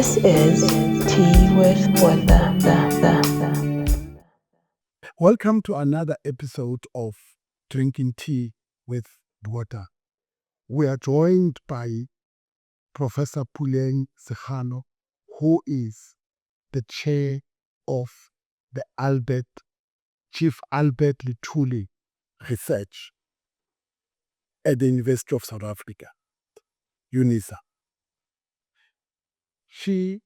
This is Tea with Botha. Welcome to another episode of Drinking Tea with Botha. We are joined by Professor Puleng Segalo, who is the chair of the Chief Albert Luthuli Research at the University of South Africa, UNISA. She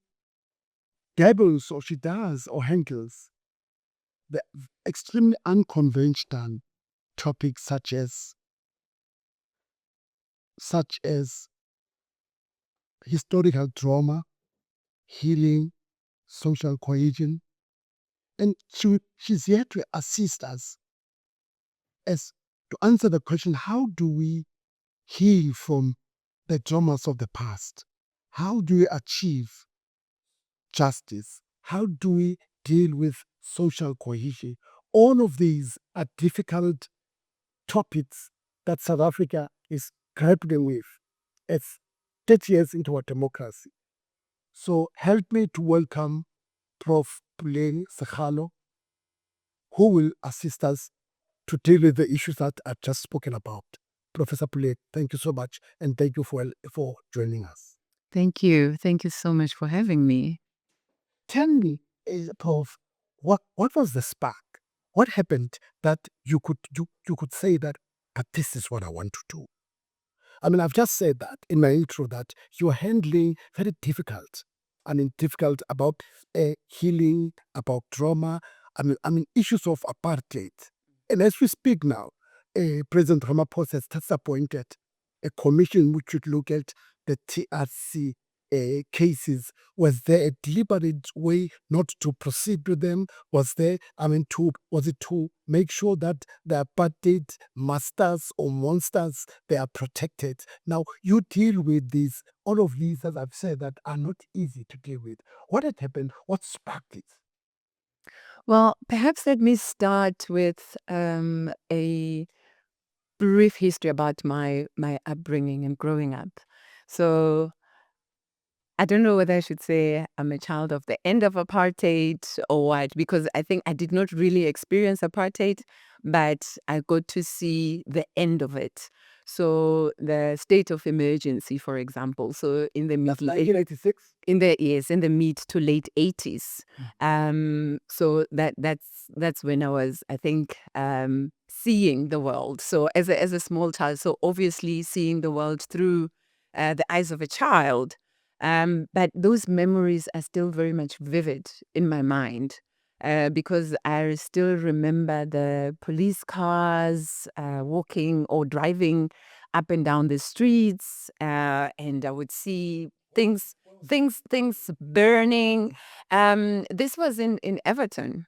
dabbles or handles the extremely unconventional topics such as historical trauma, healing, social cohesion, and she's here to assist us as to answer the question: how do we heal from the traumas of the past? How do we achieve justice? How do we deal with social cohesion? All of these are difficult topics that South Africa is grappling with. It's 30 years into our democracy. So help me to welcome Prof. Puleng Segalo, who will assist us to deal with the issues that I've just spoken about. Professor Puleng, thank you so much, and thank you for joining us. Thank you. Thank you so much for having me. Tell me, Prof, what was the spark? What happened that you could say that, but this is what I want to do? I mean, I've just said that in my intro that you're handling very difficult about healing, about trauma. I mean, issues of apartheid. And as we speak now, President Ramaphosa has just appointed a commission which should look at the TRC cases. Was there a deliberate way not to proceed with them? Was it to make sure that the apartheid masters or monsters, they are protected? Now, you deal with these, all of these, as I've said, that are not easy to deal with. What had happened? What sparked it? Well, perhaps let me start with a brief history about my upbringing and growing up. So I don't know whether I should say I'm a child of the end of apartheid or what, because I think I did not really experience apartheid, but I got to see the end of it. So the state of emergency, for example. So in the That's 1986? in the mid to late 80s. So that's when I was, I think, seeing the world. So as a small child, so obviously seeing the world through the eyes of a child. But those memories are still very much vivid in my mind. Because I still remember the police cars walking or driving up and down the streets, and I would see things burning. This was in Everton.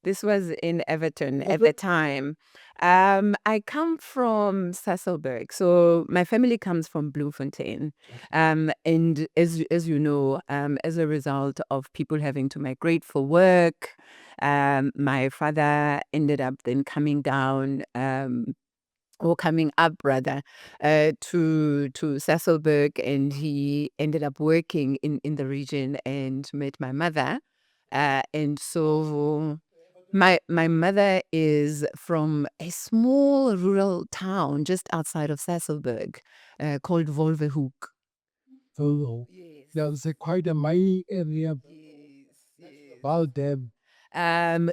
This was in Everton at the time. I come from Sasolburg, so my family comes from Bloemfontein. And as you know, as a result of people having to migrate for work, my father ended up then coming down. Or coming up rather, to Sasolburg, and he ended up working in the region and met my mother. And so my mother is from a small rural town just outside of Sasolburg, called Wolvehoek. So Yes. there's quite a mining area about them.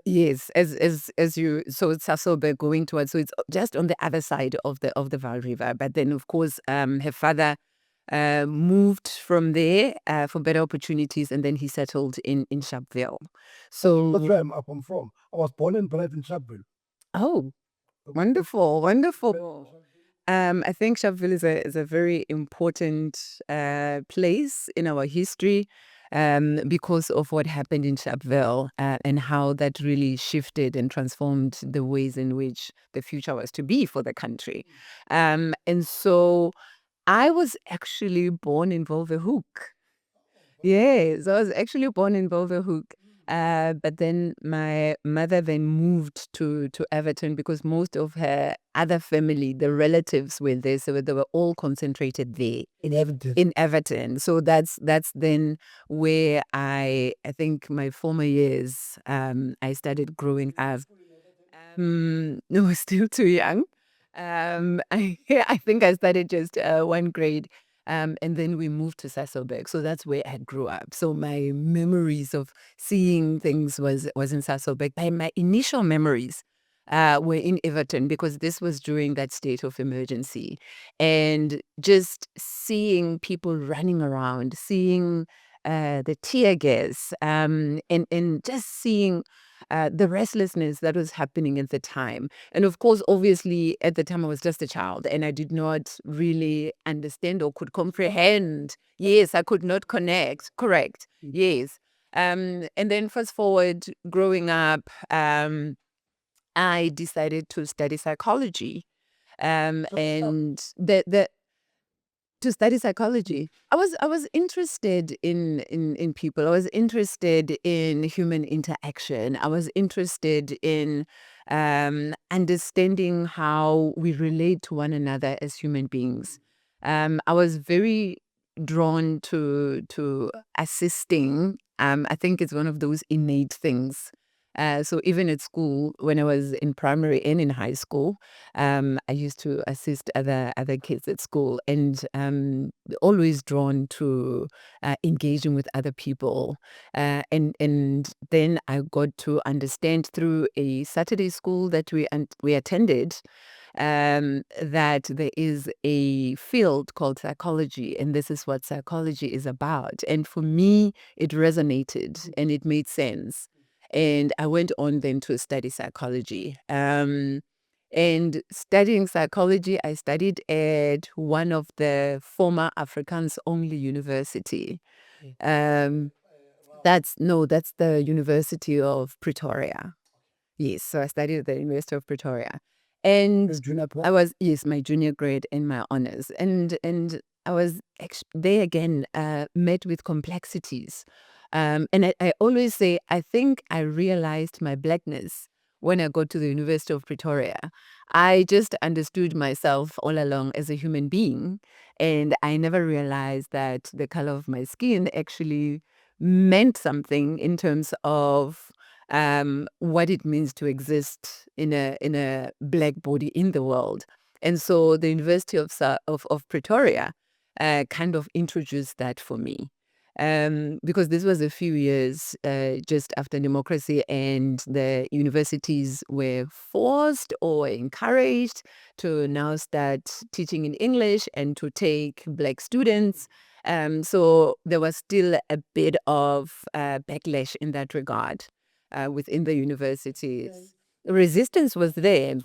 Yes, as you, so it's Sasolburg going towards, so it's just on the other side of the Vaal River. But then, of course, her father moved from there for better opportunities, and then he settled in Sharpeville. So That's where I'm from. I was born and bred in Sharpeville. oh, wonderful, wonderful. I think Sharpeville is a very important place in our history, because of what happened in Sharpeville, and how that really shifted and transformed the ways in which the future was to be for the country. And so I was actually born in Wolvehoek. Yes, I was actually born in Wolvehoek. But then my mother then moved to Everton because most of her other family, the relatives were there, so they were all concentrated there in Everton. So that's then where I think my former years, I started growing up. No, still too young. I think I started just one grade. And then we moved to Sasolburg. So that's where I grew up. So my memories of seeing things was in Sasolburg. But my initial memories were in Everton, because this was during that state of emergency. And just seeing people running around, seeing the tear gas, and just seeing the restlessness that was happening at the time. And of course, obviously, at the time I was just a child and I did not really understand or could comprehend. Yes, I could not connect. Correct. Yes. And then fast forward, growing up, I decided to study psychology. And to study psychology. I was interested in people. I was interested in human interaction. I was interested in understanding how we relate to one another as human beings. I was very drawn to assisting. I think it's one of those innate things. So even at school, when I was in primary and in high school, I used to assist other kids at school, and always drawn to engaging with other people. And then I got to understand through a Saturday school that we attended, that there is a field called psychology, and this is what psychology is about. And for me, it resonated and it made sense. And I went on then to study psychology. And studying psychology, I studied at one of the former Afrikaans only university. That's the University of Pretoria. Yes, so I studied at the University of Pretoria. And I was, yes, my junior grade in my honors. And I was there again, met with complexities. And I always say, I think I realized my blackness when I got to the University of Pretoria. I just understood myself all along as a human being. And I never realized that the color of my skin actually meant something in terms of what it means to exist in a black body in the world. And so the University of Pretoria kind of introduced that for me. Because this was a few years just after democracy, and the universities were forced or encouraged to now start teaching in English and to take black students. So there was still a bit of backlash in that regard within the universities. Resistance was there.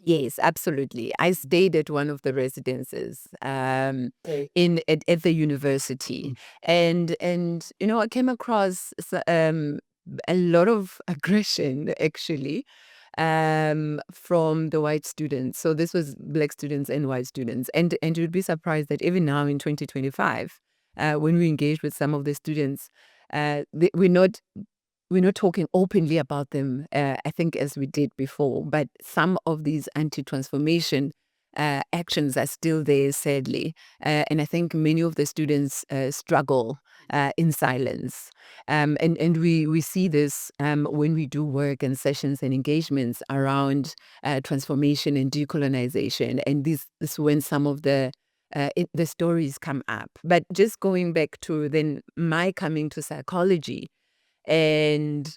Yes, absolutely. I stayed at one of the residences at the university, and I came across a lot of aggression actually from the white students. So this was black students and white students, and you'd be surprised that even now in 2025, when we engage with some of the students, we're not talking openly about them, I think, as we did before, but some of these anti-transformation actions are still there, sadly. And I think many of the students struggle in silence. And we see this when we do work and sessions and engagements around transformation and decolonization. And this is when some of the stories come up. But just going back to then my coming to psychology, and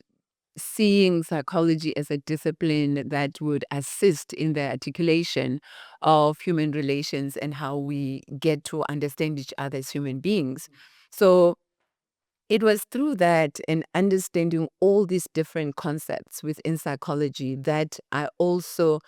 seeing psychology as a discipline that would assist in the articulation of human relations and how we get to understand each other as human beings. So it was through that and understanding all these different concepts within psychology that I also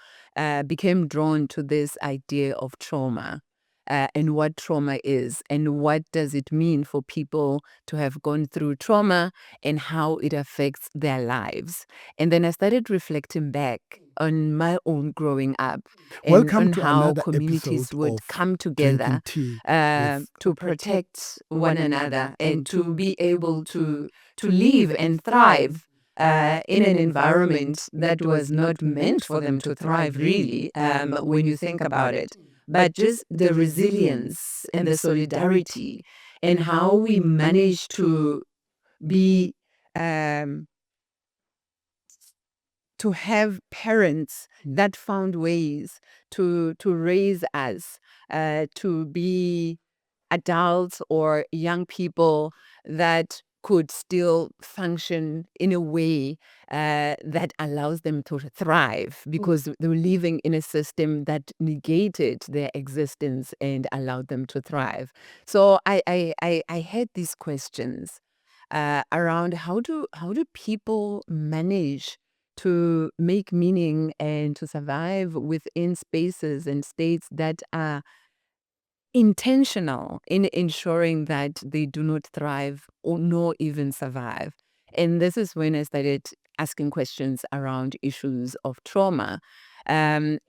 became drawn to this idea of trauma. And what trauma is, and what does it mean for people to have gone through trauma and how it affects their lives. And then I started reflecting back on my own growing up, and Welcome on to how another communities episode would of come together Drinking Tea to protect one another and to be able to live and thrive in an environment that was not meant for them to thrive, really, when you think about it. But just the resilience and the solidarity and how we managed to be to have parents that found ways to raise us to be adults or young people that could still function in a way that allows them to thrive, because they were living in a system that negated their existence and allowed them to thrive. So I had these questions around how do people manage to make meaning and to survive within spaces and states that are intentional in ensuring that they do not thrive or nor even survive. And this is when I started asking questions around issues of trauma, and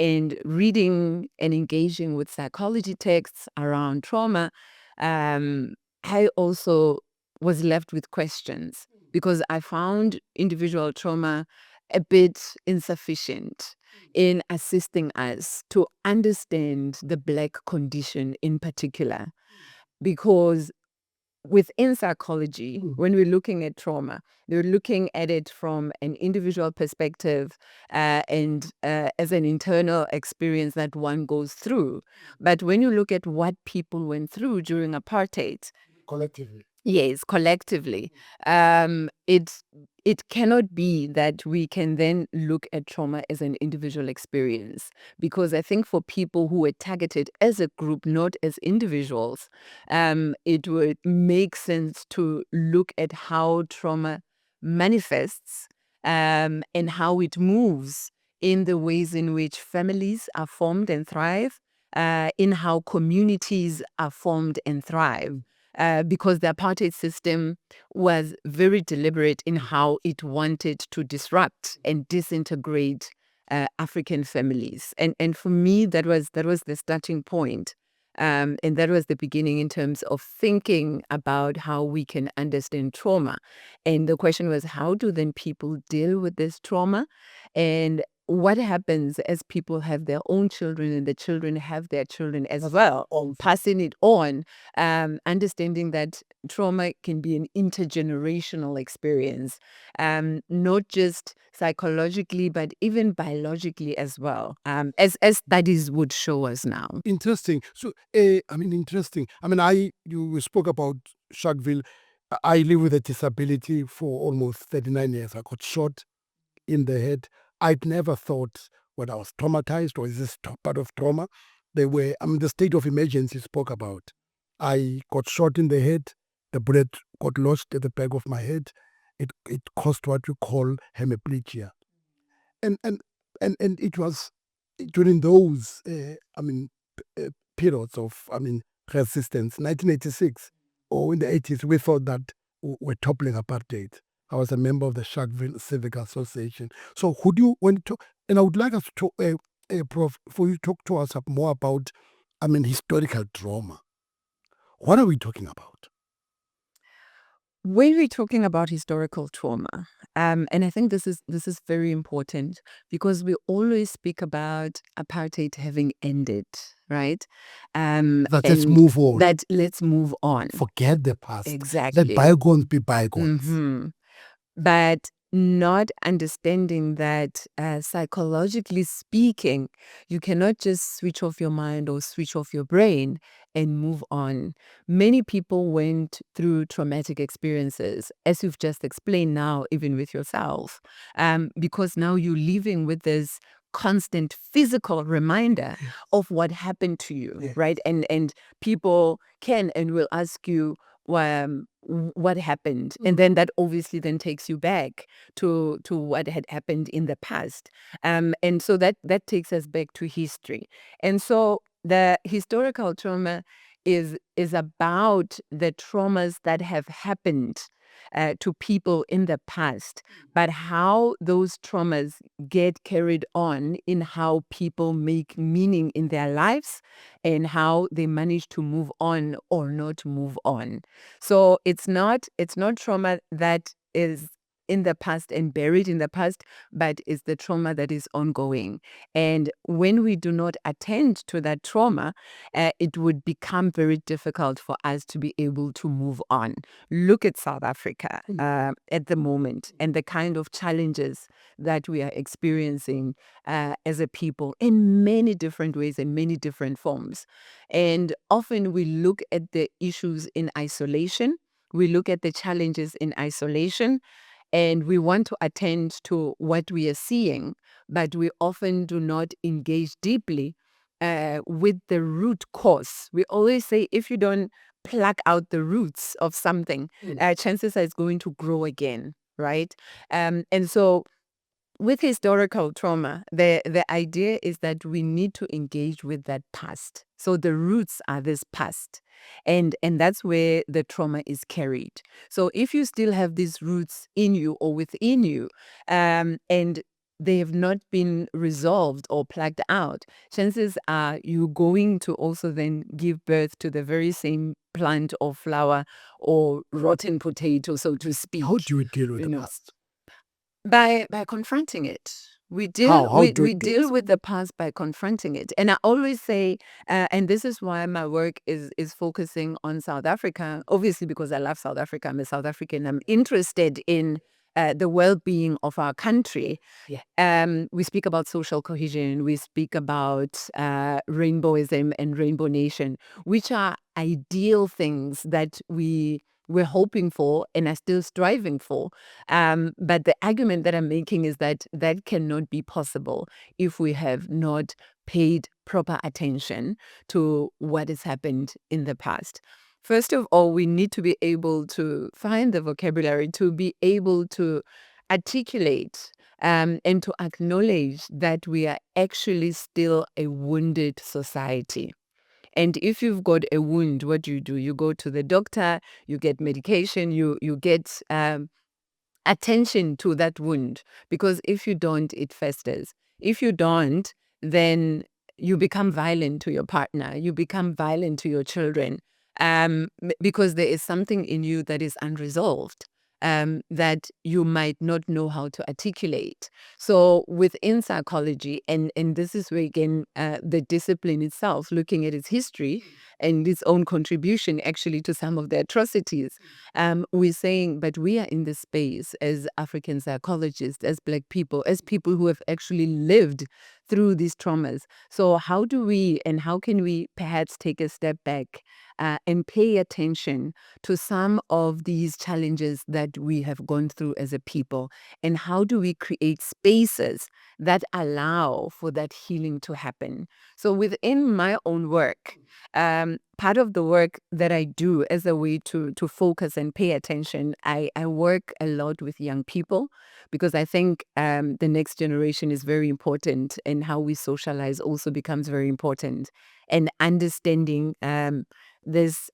reading and engaging with psychology texts around trauma. I also was left with questions because I found individual trauma a bit insufficient in assisting us to understand the Black condition in particular. Because within psychology, when we're looking at trauma, they're looking at it from an individual perspective and as an internal experience that one goes through. But when you look at what people went through during apartheid, collectively. yes, collectively, it cannot be that we can then look at trauma as an individual experience, because I think for people who were targeted as a group, not as individuals, it would make sense to look at how trauma manifests and how it moves in the ways in which families are formed and thrive, in how communities are formed and thrive. Because the apartheid system was very deliberate in how it wanted to disrupt and disintegrate African families, and for me that was the starting point, and that was the beginning in terms of thinking about how we can understand trauma. And the question was, how do then people deal with this trauma, and what happens as people have their own children and the children have their children as well, passing it on, understanding that trauma can be an intergenerational experience, not just psychologically, but even biologically as well, as studies would show us now. Interesting. So, interesting. You spoke about Sharkville. I live with a disability for almost 39 years. I got shot in the head. I'd never thought whether I was traumatized or is this part of trauma. The state of emergency spoke about. I got shot in the head. The bullet got lodged at the back of my head. It caused what you call hemiplegia. And it was during those, periods of, resistance, 1986 or in the 80s, we thought that we're toppling apartheid. I was a member of the Sharkville Civic Association. So, and I would like us to, Prof, for you to talk to us more about, historical trauma. What are we talking about? When we're talking about historical trauma, and I think this is very important, because we always speak about apartheid having ended, right? Let's move on. Let's move on. Forget the past. Exactly. Let bygones be bygones. Mm-hmm. But not understanding that psychologically speaking, you cannot just switch off your mind or switch off your brain and move on. Many people went through traumatic experiences, as you've just explained now, even with yourself, because now you're living with this constant physical reminder of what happened to you, right? And people can and will ask you, what happened, and then that obviously then takes you back to what had happened in the past, and so that takes us back to history. And so the historical trauma is about the traumas that have happened to people in the past, but how those traumas get carried on in how people make meaning in their lives and how they manage to move on or not move on. So it's not trauma that is in the past and buried in the past, but it's the trauma that is ongoing. And when we do not attend to that trauma, it would become very difficult for us to be able to move on. Look at South Africa at the moment and the kind of challenges that we are experiencing as a people in many different ways and many different forms. And often we look at the issues in isolation. We look at the challenges in isolation, and we want to attend to what we are seeing, but we often do not engage deeply with the root cause. We always say if you don't pluck out the roots of something, chances are it's going to grow again, right? And so with historical trauma, the idea is that we need to engage with that past. So the roots are this past. And that's where the trauma is carried. So if you still have these roots in you or within you, and they have not been resolved or plucked out, chances are you're going to also then give birth to the very same plant or flower or rotten potato, so to speak. How do you deal with the past? By confronting it. We deal How do we you do deal it? with the past by confronting it. And I always say, and this is why my work is focusing on South Africa, obviously because I love South Africa. I'm a South African. I'm interested in the well-being of our country. We speak about social cohesion. We speak about rainbowism and rainbow nation, which are ideal things that we're hoping for and are still striving for. But the argument that I'm making is that that cannot be possible if we have not paid proper attention to what has happened in the past. First of all, we need to be able to find the vocabulary to be able to articulate and to acknowledge that we are actually still a wounded society. And if you've got a wound, what do? You go to the doctor, you get medication, you get attention to that wound. Because if you don't, it festers. If you don't, then you become violent to your partner. You become violent to your children because there is something in you that is unresolved. That you might not know how to articulate. So within psychology, and this is where again the discipline itself, looking at its history and its own contribution actually to some of the atrocities, we're saying, but we are in this space as African psychologists, as Black people, as people who have actually lived through these traumas. So how do we and how can we perhaps take a step back and pay attention to some of these challenges that we have gone through as a people? And how do we create spaces that allow for that healing to happen? So within my own work, part of the work that I do as a way to focus and pay attention, I work a lot with young people because I think the next generation is very important, and how we socialize also becomes very important. And understanding this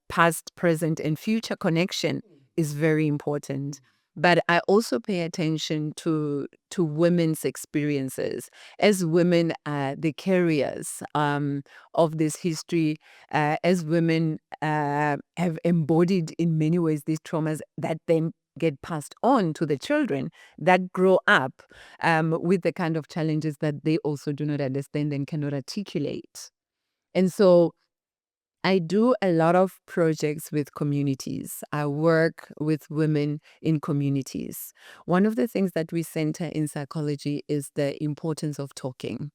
past, present, and future connection is very important. But I also pay attention to women's experiences. As women are the carriers of this history, as women have embodied in many ways these traumas that then get passed on to the children that grow up with the kind of challenges that they also do not understand and cannot articulate. And so I do a lot of projects with communities. I work with women in communities. One of the things that we center in psychology is the importance of talking.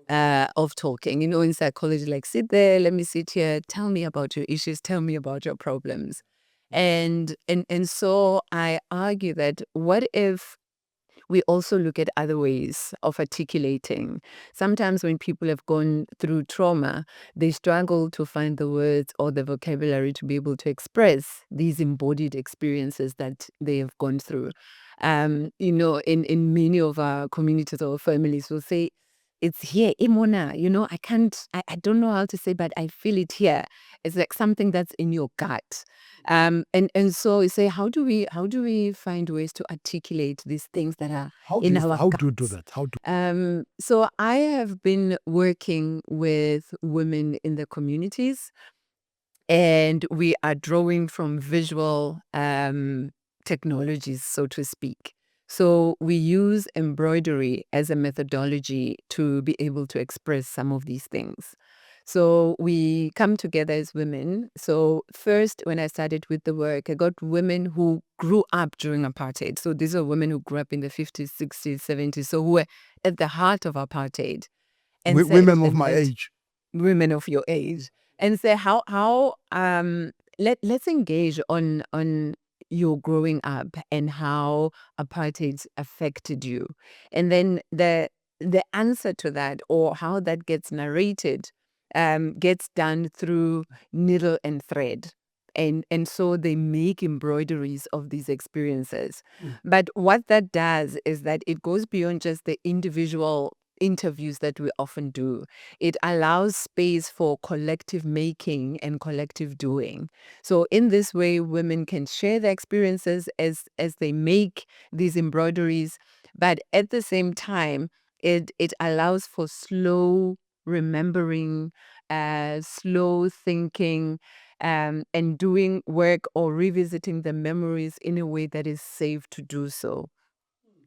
In psychology, like, sit there, let me sit here, tell me about your issues, tell me about your problems. And so I argue that what if we also look at other ways of articulating. Sometimes when people have gone through trauma, they struggle to find the words or the vocabulary to be able to express these embodied experiences that they have gone through. In many of our communities or families will say, it's here, Imona, I don't know how to say, but I feel it here. It's like something that's in your gut. And so you say, how do we find ways to articulate these things that are in our How guts? do you do that? So I have been working with women in the communities, and we are drawing from visual technologies, so to speak. So we use embroidery as a methodology to be able to express some of these things. So we come together as women. So first, when I started with the work, I got women who grew up during apartheid. So these are women who grew up in the 50s, 60s, 70s, so who were at the heart of apartheid. And Women of my age. Women of your age. And say let's engage on your growing up and how apartheid affected you. And then the answer to that, or how that gets narrated, gets done through needle and thread. And so they make embroideries of these experiences. But what that does is that it goes beyond just the individual interviews that we often do. It allows space for collective making and collective doing. So in this way, women can share their experiences as they make these embroideries, but at the same time, it allows for slow remembering, slow thinking, and doing work or revisiting the memories in a way that is safe to do so.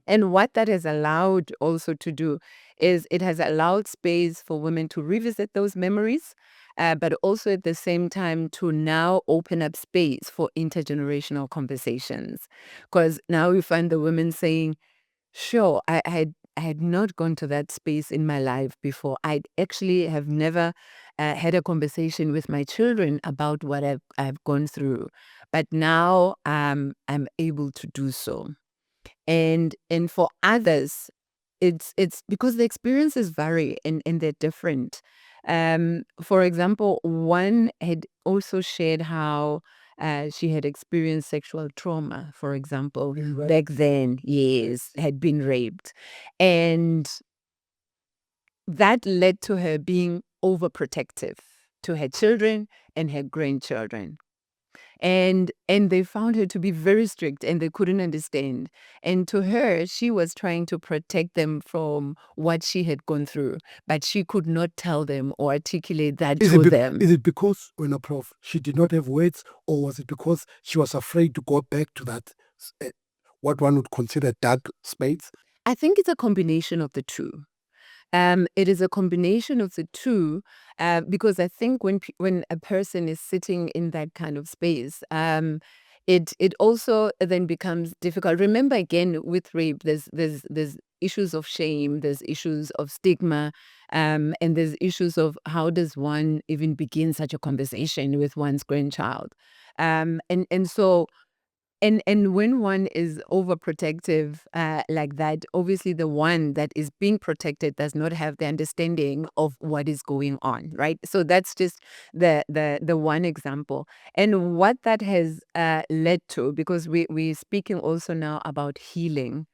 And what that has allowed also to do is it has allowed space for women to revisit those memories, but also at the same time to now open up space for intergenerational conversations. Because now we find the women saying, sure, I had not gone to that space in my life before. I actually have never had a conversation with my children about what I've gone through. But now I'm able to do so. And for others, it's because the experiences vary and they're different. For example, one had also shared how she had experienced sexual trauma, for example, back then, yes, had been raped. And that led to her being overprotective to her children and her grandchildren. And they found her to be very strict and they couldn't understand. And to her, she was trying to protect them from what she had gone through, but she could not tell them or articulate that to them. Is it because, Prof, she did not have words, or was it because she was afraid to go back to that, what one would consider dark space? I think it's a combination of the two. It is a combination of the two, because I think when a person is sitting in that kind of space, it also then becomes difficult. Remember, again, with rape, there's issues of shame, there's issues of stigma, and there's issues of how does one even begin such a conversation with one's grandchild, and so. And when one is overprotective like that, obviously the one that is being protected does not have the understanding of what is going on, right? So that's just the one example. And what that has led to, because we're speaking also now about healing,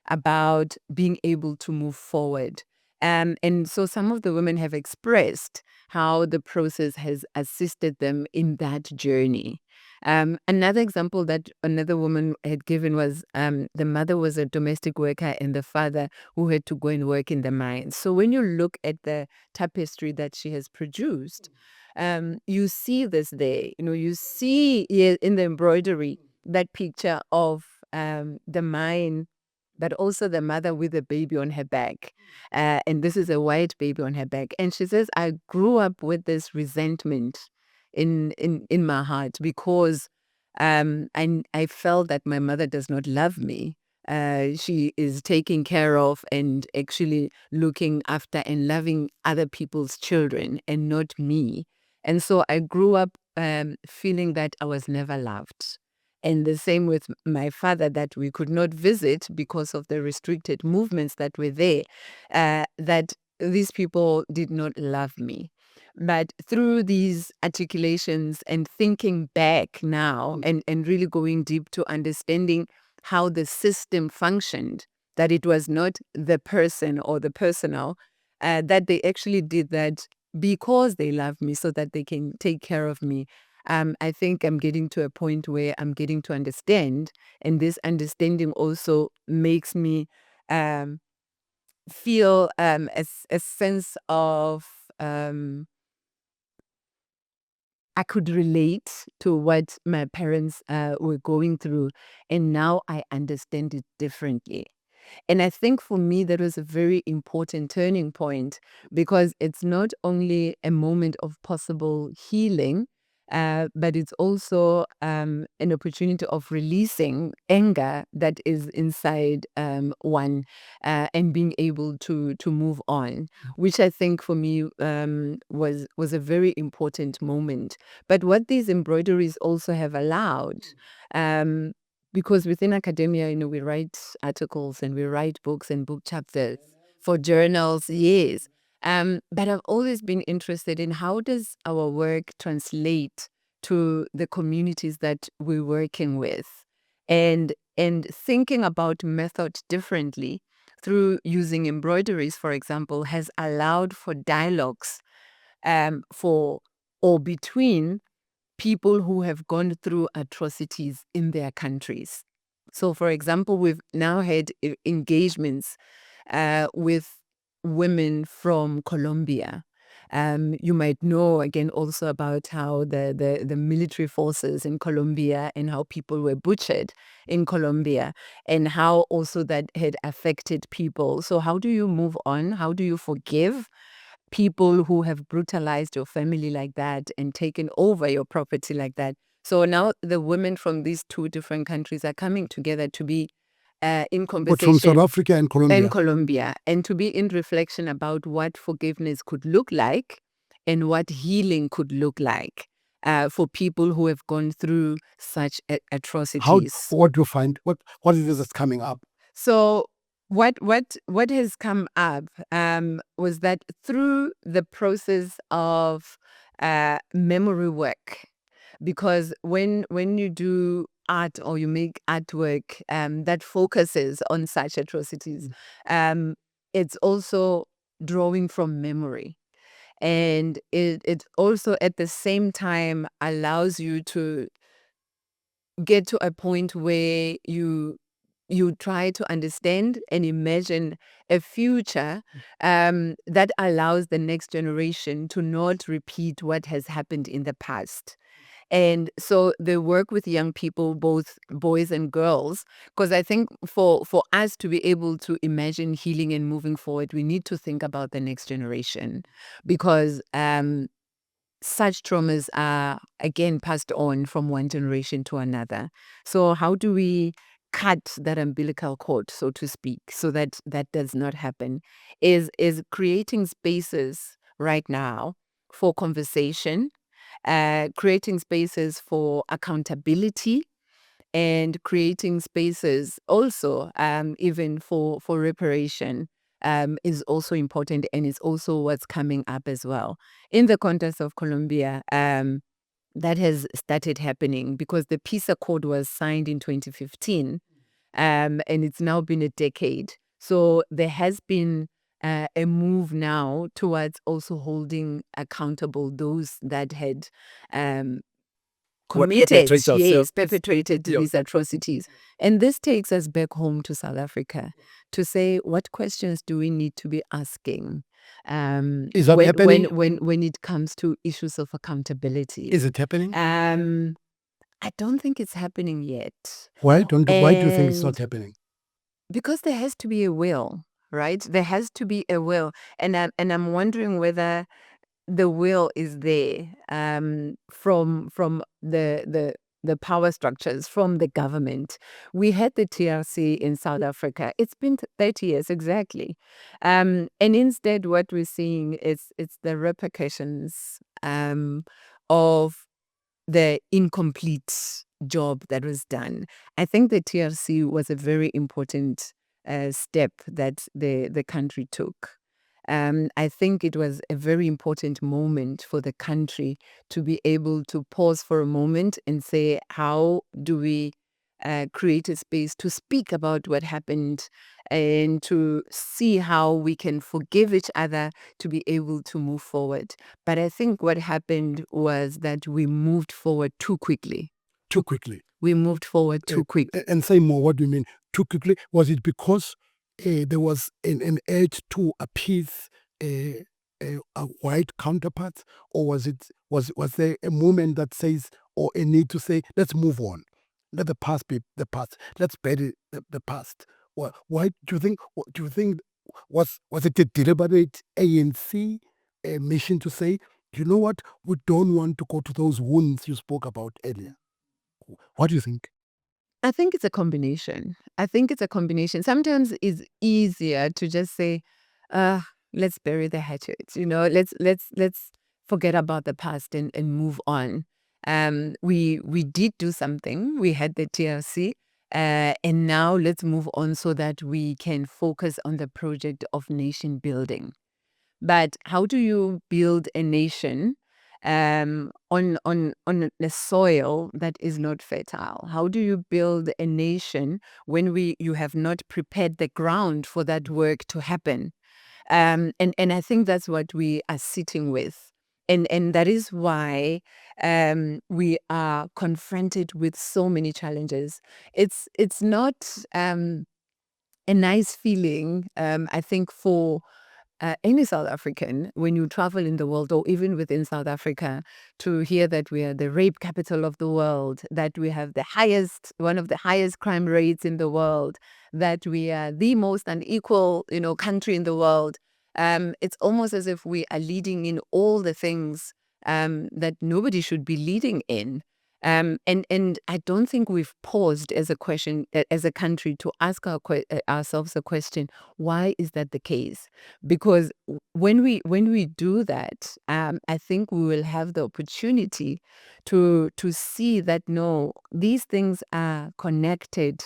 about being able to move forward. And so some of the women have expressed how the process has assisted them in that journey. Another example that another woman had given was the mother was a domestic worker and the father who had to go and work in the mines. So when you look at the tapestry that she has produced, you see this there. You see in the embroidery that picture of the mine, but also the mother with a baby on her back. And this is a white baby on her back. And she says, I grew up with this resentment in my heart because I felt that my mother does not love me. She is taking care of and actually looking after and loving other people's children and not me. And so I grew up feeling that I was never loved. And the same with my father, that we could not visit because of the restricted movements that were there, that these people did not love me. But through these articulations and thinking back now and really going deep to understanding how the system functioned, that it was not the person or the personal, that they actually did that because they love me so that they can take care of me. I think I'm getting to a point where I'm getting to understand, and this understanding also makes me feel a sense of I could relate to what my parents were going through, and now I understand it differently. And I think for me, that was a very important turning point because it's not only a moment of possible healing, but it's also an opportunity of releasing anger that is inside one and being able to move on, which I think for me was a very important moment. But what these embroideries also have allowed, because within academia, we write articles and we write books and book chapters for journals, yes. But I've always been interested in how does our work translate to the communities that we're working with, and thinking about method differently through using embroideries, for example, has allowed for dialogues for or between people who have gone through atrocities in their countries. So, for example, we've now had engagements with women from Colombia. You might know again also about how the military forces in Colombia and how people were butchered in Colombia and how also that had affected people. So how do you move on? How do you forgive people who have brutalized your family like that and taken over your property like that? So now the women from these two different countries are coming together to be in But from South conversation Africa and Colombia. and Colombia, and to be in reflection about what forgiveness could look like and what healing could look like for people who have gone through such atrocities. What do you find? What is it that's coming up? So what has come up was that through the process of memory work, because when you do art or you make artwork that focuses on such atrocities, it's also drawing from memory. And it also at the same time allows you to get to a point where you try to understand and imagine a future that allows the next generation to not repeat what has happened in the past. And so they work with young people, both boys and girls, because I think for us to be able to imagine healing and moving forward, we need to think about the next generation, because such traumas are again passed on from one generation to another. So how do we cut that umbilical cord, so to speak, so that that does not happen? Is creating spaces right now for conversation, creating spaces for accountability, and creating spaces also even for reparation is also important, and is also what's coming up as well. In the context of Colombia, that has started happening because the peace accord was signed in 2015, and it's now been a decade. So there has been a move now towards also holding accountable those that had committed, perpetrated these atrocities. And this takes us back home to South Africa to say, what questions do we need to be asking Is that happening? when it comes to issues of accountability? Is it happening? I don't think it's happening yet. Why do you think it's not happening? Because there has to be a will, right? There has to be a will. And I'm wondering whether the will is there from the power structures, from the government. We had the TRC in South Africa. It's been 30 years exactly. And instead what we're seeing is it's the repercussions of the incomplete job that was done. I think the TRC was a very important step that the country took. I think it was a very important moment for the country to be able to pause for a moment and say, how do we create a space to speak about what happened and to see how we can forgive each other to be able to move forward. But I think what happened was that we moved forward too quickly. Too quickly. We moved forward too quickly. And say more, what do you mean too quickly? Was it because there was an urge to appease white counterparts, or was there a movement that says, or a need to say, let's move on, let the past be the past, let's bury the past? Why do you think? Do you think was it a deliberate ANC mission to say, you know what, we don't want to go to those wounds you spoke about earlier? What do you think? I think it's a combination. I think it's a combination. Sometimes it's easier to just say, let's bury the hatchet. Let's forget about the past and move on. We did do something. We had the TRC, and now let's move on so that we can focus on the project of nation building. But how do you build a nation on a soil that is not fertile? How do you build a nation when you have not prepared the ground for that work to happen? And I think that's what we are sitting with. And that is why we are confronted with so many challenges. It's not a nice feeling, I think, for any South African, when you travel in the world or even within South Africa, to hear that we are the rape capital of the world, that we have one of the highest crime rates in the world, that we are the most unequal, country in the world. It's almost as if we are leading in all the things that nobody should be leading in. And I don't think we've paused as a country to ask ourselves a question: why is that the case? Because when we do that, I think we will have the opportunity to see that no, these things are connected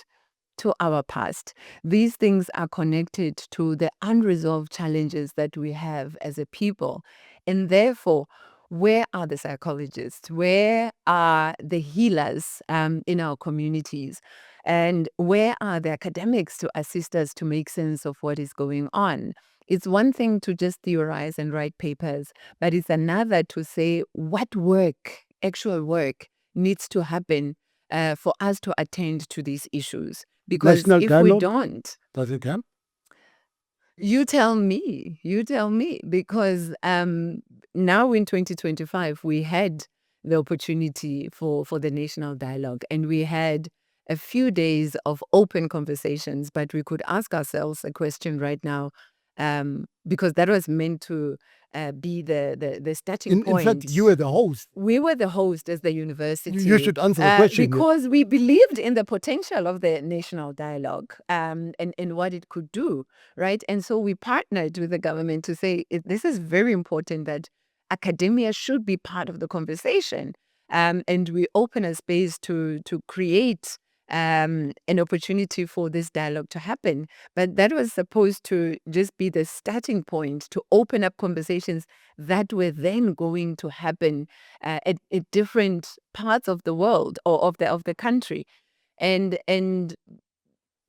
to our past. These things are connected to the unresolved challenges that we have as a people. And therefore, where are the psychologists? Where are the healers in our communities? And where are the academics to assist us to make sense of what is going on? It's one thing to just theorize and write papers, but it's another to say what work, actual work, needs to happen for us to attend to these issues. Because National if we dialogue? don't, Does it come? you tell me, because now in 2025, we had the opportunity for the national dialogue, and we had a few days of open conversations, but we could ask ourselves a question right now, because that was meant to be the starting point. In fact, you were the host. We were the host as the university. You should answer the question. Because we believed in the potential of the national dialogue and what it could do, right? And so we partnered with the government to say, this is very important that academia should be part of the conversation. And we open a space to create an opportunity for this dialogue to happen. But that was supposed to just be the starting point to open up conversations that were then going to happen at different parts of the world or of the country. And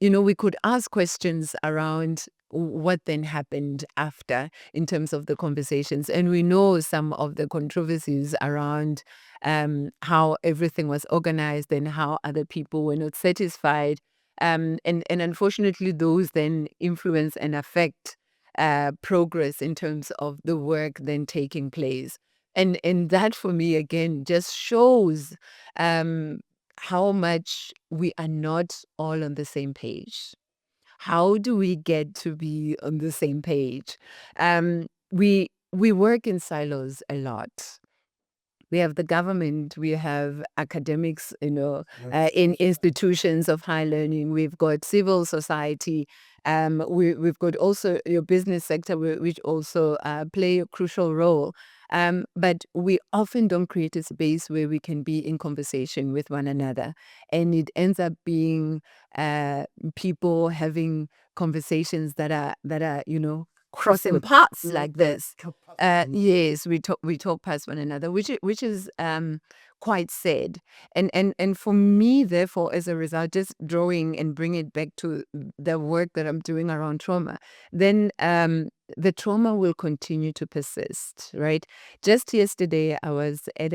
we could ask questions around what then happened after in terms of the conversations. And we know some of the controversies around how everything was organized and how other people were not satisfied. And unfortunately, those then influence and affect progress in terms of the work then taking place. And that, for me, again, just shows how much we are not all on the same page. How do we get to be on the same page? We work in silos a lot. We have the government, we have academics, in institutions of high learning. We've got civil society. We've got also your business sector, which also play a crucial role. But we often don't create a space where we can be in conversation with one another. And it ends up being people having conversations that are crossing paths like this. Yes, we talk past one another, which is quite sad. And for me, therefore, as a result, just drawing and bring it back to the work that I'm doing around trauma, then the trauma will continue to persist, right? Just yesterday, I was at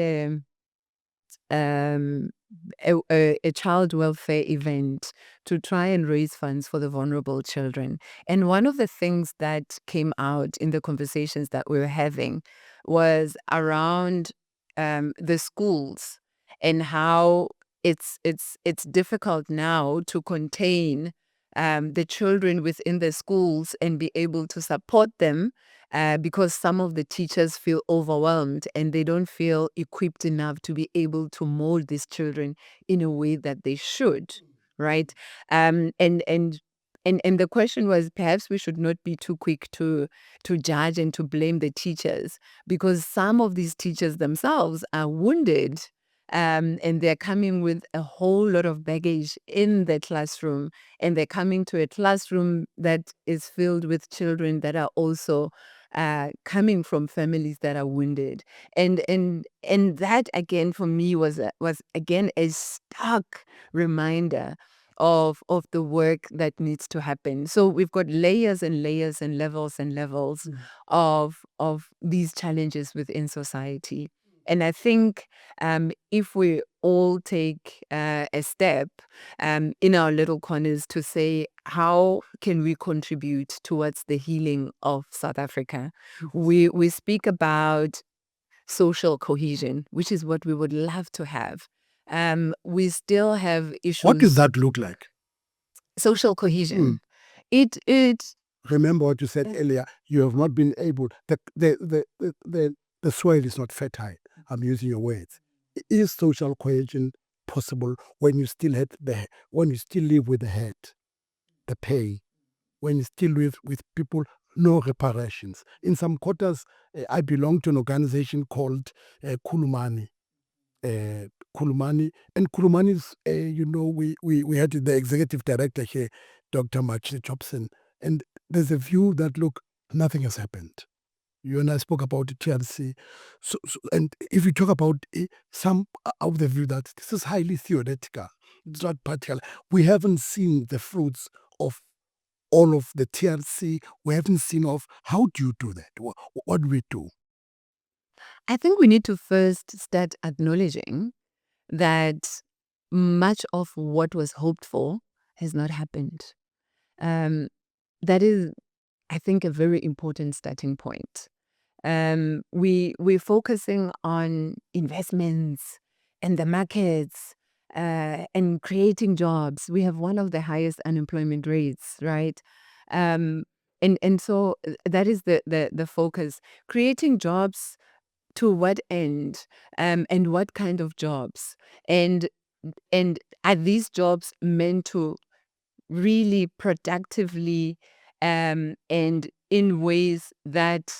a child welfare event to try and raise funds for the vulnerable children. And one of the things that came out in the conversations that we were having was around the schools and how it's difficult now to contain the children within the schools and be able to support them because some of the teachers feel overwhelmed and they don't feel equipped enough to be able to mold these children in a way that they should, right? And the question was, perhaps we should not be too quick to judge and to blame the teachers, because some of these teachers themselves are wounded, and they're coming with a whole lot of baggage in the classroom, and they're coming to a classroom that is filled with children that are also coming from families that are wounded. And that again for me was again a stark reminder of the work that needs to happen. So we've got layers and layers and levels of these challenges within society. And I think if we all take a step in our little corners to say, how can we contribute towards the healing of South Africa? We speak about social cohesion, which is what we would love to have. We still have issues. What does that look like? Social cohesion. It Remember what you said earlier. You have not been able. The soil is not fertile. I'm using your words. Is social cohesion possible when you still live with the head, the pay, when you still live with people, no reparations? In some quarters, I belong to an organization called Kulumani. Kulumani, and Kulumani's, we had the executive director here, Dr. Machine Jobson, and there's a view that, look, nothing has happened. You and I spoke about the TRC. So, and if you talk about some of the view that this is highly theoretical, it's not practical. We haven't seen the fruits of all of the TRC. We haven't seen of how do you do that? What do we do? I think we need to first start acknowledging that much of what was hoped for has not happened. That is, I think, a very important starting point. We're focusing on investments and the markets and creating jobs. We have one of the highest unemployment rates, right? And so that is the focus. Creating jobs to what end, and what kind of jobs, and are these jobs meant to really productively and in ways that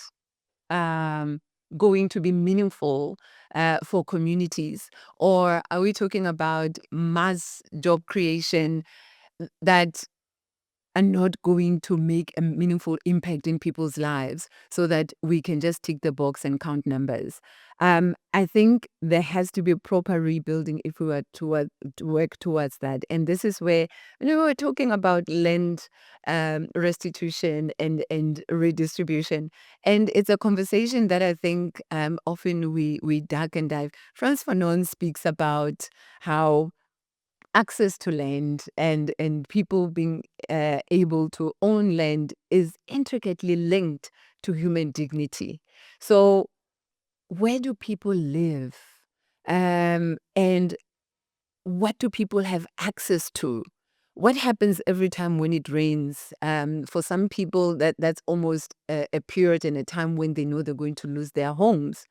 going to be meaningful for communities? Or are we talking about mass job creation that are not going to make a meaningful impact in people's lives so that we can just tick the box and count numbers? I think there has to be a proper rebuilding if we were to work towards that. And this is where, we're talking about land restitution and redistribution. And it's a conversation that I think often we duck and dive. Frantz Fanon speaks about how access to land and people being able to own land is intricately linked to human dignity. So where do people live? And what do people have access to? What happens every time when it rains? For some people, that's almost a period and a time when they know they're going to lose their homes.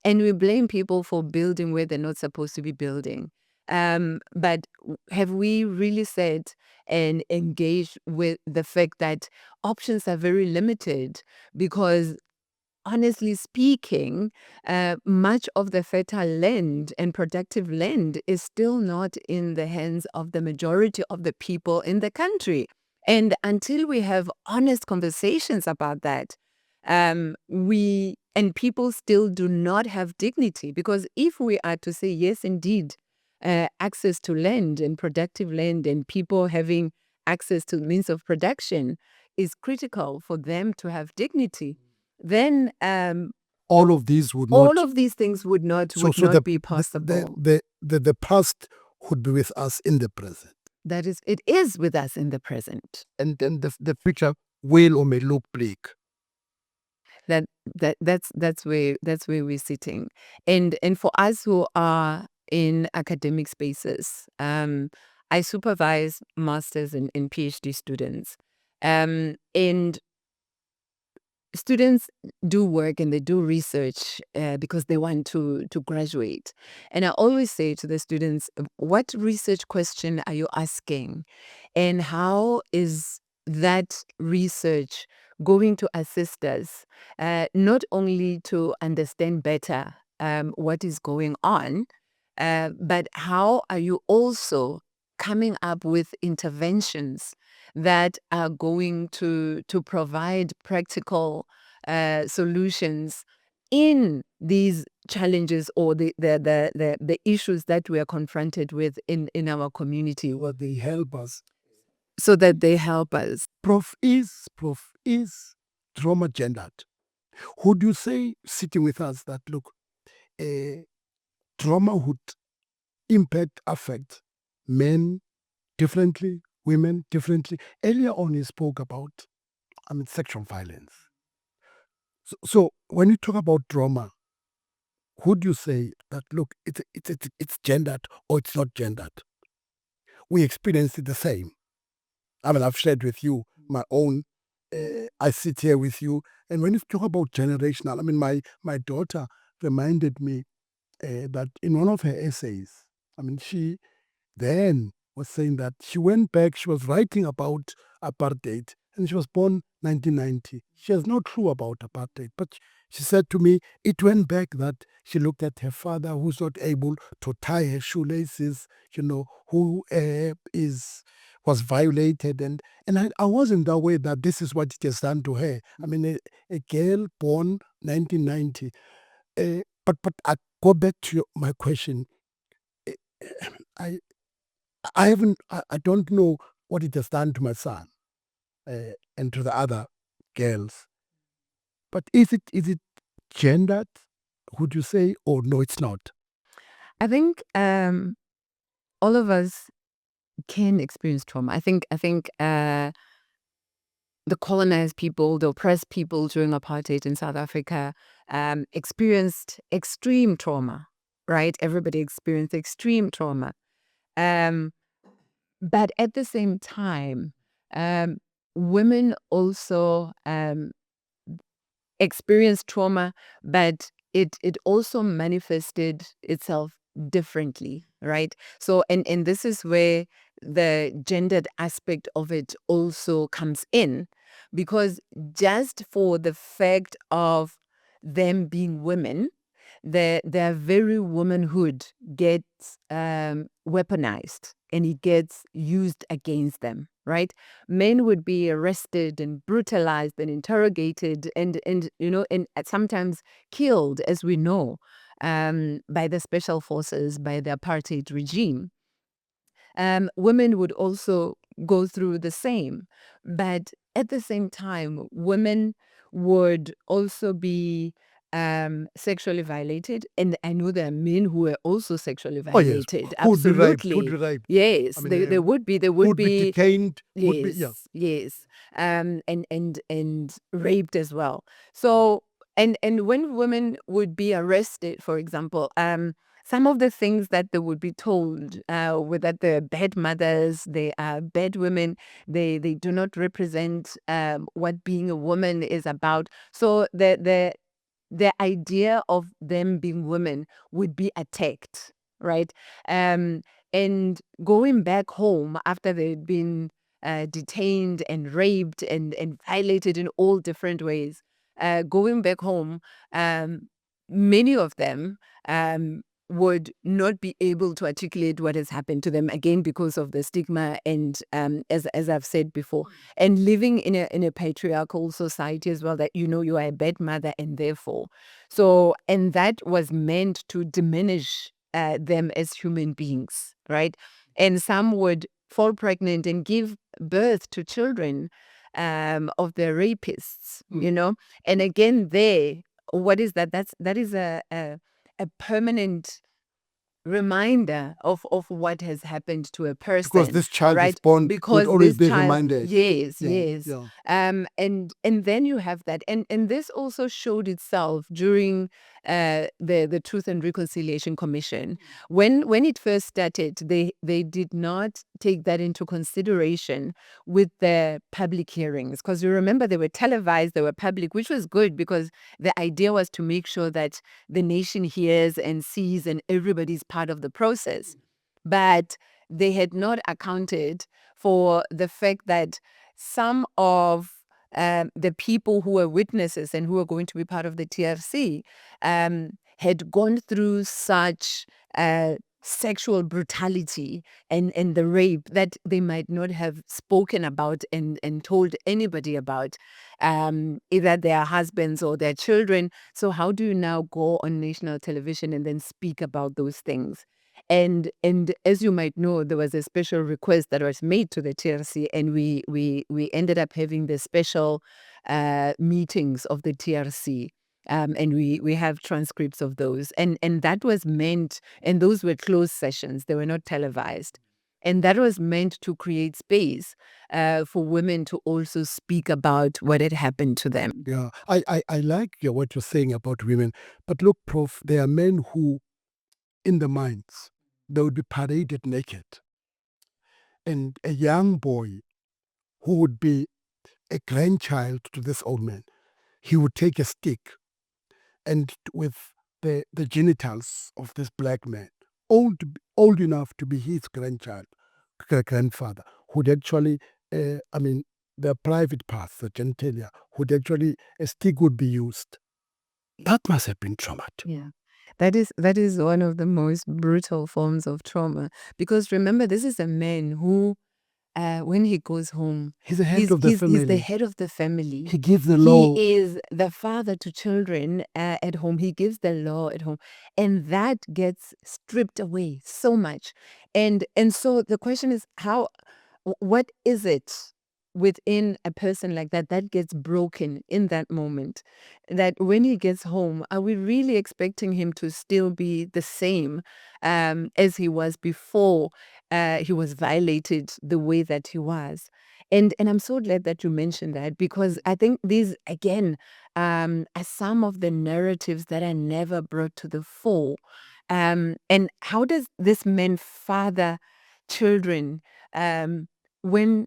And we blame people for building where they're not supposed to be building. But have we really said and engaged with the fact that options are very limited? Because honestly speaking, much of the fertile land and productive land is still not in the hands of the majority of the people in the country. And until we have honest conversations about that, people still do not have dignity. Because if we are to say, yes, indeed, access to land and productive land and people having access to means of production is critical for them to have dignity, then all of these would All not. of these things would not be possible. The past would be with us in the present, That is, it is with us in the present. and then the future will or may look bleak. That's where we're sitting, and for us who are in academic spaces, I supervise masters and PhD students, and students do work and they do research because they want to graduate. And I always say to the students, what research question are you asking? And how is that research going to assist us not only to understand better what is going on, but how are you also coming up with interventions that are going to provide practical solutions in these challenges or the issues that we are confronted with in our community, Well, they help us. so that they help us. Prof, is trauma gendered? Would you say, sitting with us, that look, trauma would affect men differently, women differently? Earlier on, you spoke about, sexual violence. So when you talk about trauma, would you say that look, it's gendered or it's not gendered? We experience it the same. I've shared with you my own. I sit here with you, and when you talk about generational, my daughter reminded me that in one of her essays, she then was saying that she went back, she was writing about apartheid, and she was born 1990. She has no clue about apartheid, but she said to me, it went back that she looked at her father who's not able to tie her shoelaces, who was violated, and I wasn't aware that this is what it has done to her. A girl born 1990. But I go back to my question. Eh, I I haven't. I don't know what it has done to my son and to the other girls. But is it gendered? Would you say, or no? It's not. I think all of us can experience trauma. I think the colonized people, the oppressed people during apartheid in South Africa experienced extreme trauma, right? Everybody experienced extreme trauma. But at the same time, women also experienced trauma, but it also manifested itself differently, right? So, and this is where the gendered aspect of it also comes in, because just for the fact of them being women, their very womanhood gets weaponized and it gets used against them, right? Men would be arrested and brutalized and interrogated and sometimes killed, as we know, by the special forces, by the apartheid regime. Women would also go through the same, but at the same time, women would also be sexually violated, and I know there are men who are also sexually Oh yes, violated. who would be raped? Who would Absolutely, be raped? yes. There would be detained. yes, yes, and raped as well. So and when women would be arrested, for example, some of the things that they would be told were that they're bad mothers, they are bad women, they do not represent what being a woman is about. So the idea of them being women would be attacked, right? And going back home after they'd been detained and raped and violated in all different ways, going back home, many of them would not be able to articulate what has happened to them, again because of the stigma and as I've said before, and living in a patriarchal society as well, that you are a bad mother and therefore, so, and that was meant to diminish them as human beings, right? And some would fall pregnant and give birth to children of the rapists, and again there what is that? That is a permanent reminder of what has happened to a person, because this child is right? born Because will always this be child, reminded. yes, Yeah, yes. yeah. And then you have that, and this also showed itself during the Truth and Reconciliation Commission. When it first started, they did not take that into consideration with the public hearings, because you remember they were televised, they were public, which was good because the idea was to make sure that the nation hears and sees and everybody's part of the process. But they had not accounted for the fact that some of the people who were witnesses and who were going to be part of the TRC had gone through such sexual brutality and the rape that they might not have spoken about and told anybody about, either their husbands or their children. So how do you now go on national television and then speak about those things? And as you might know, there was a special request that was made to the TRC, and we ended up having the special meetings of the TRC. And we have transcripts of those. And that was meant, and those were closed sessions, they were not televised. And that was meant to create space for women to also speak about what had happened to them. Yeah, I like what you're saying about women, but look, Prof, there are men who, in the mines, they would be paraded naked, and a young boy who would be a grandchild to this old man, he would take a stick and with the genitals of this black man, old enough to be his grandchild, grandfather, would actually, I mean, the private parts, the genitalia, would actually, a stick would be used. That must have been traumatic. Yeah. That is one of the most brutal forms of trauma. Because remember, this is a man who, when he goes home, He's the head of the he's the family. head of the family. He gives the law. He is the father to children at home. He gives the law at home. And that gets stripped away so much. And so the question is, what is it within a person like that that gets broken in that moment, that when he gets home, are we really expecting him to still be the same as he was before he was violated the way that he was? And I'm so glad that you mentioned that, because I think these, again, are some of the narratives that are never brought to the fore. And how does this man father children when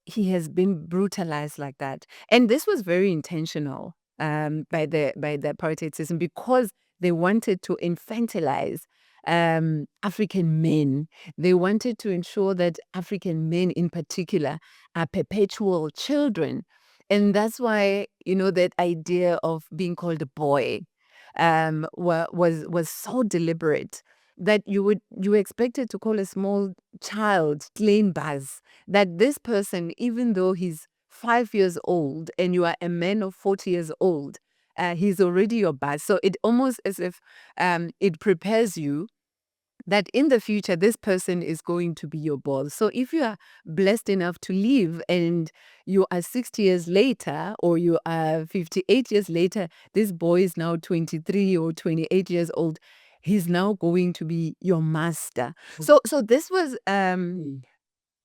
he has been brutalized like that? And this was very intentional by the apartheid system, because they wanted to infantilize African men. They wanted to ensure that African men in particular are perpetual children. And that's why, that idea of being called a boy was so deliberate, that you expected to call a small child plain Buzz, that this person, even though he's 5 years old and you are a man of 40 years old, he's already your Buzz. So it almost as if it prepares you that in the future, this person is going to be your boss. So if you are blessed enough to live and you are 60 years later, or you are 58 years later, this boy is now 23 or 28 years old, he's now going to be your master. So this was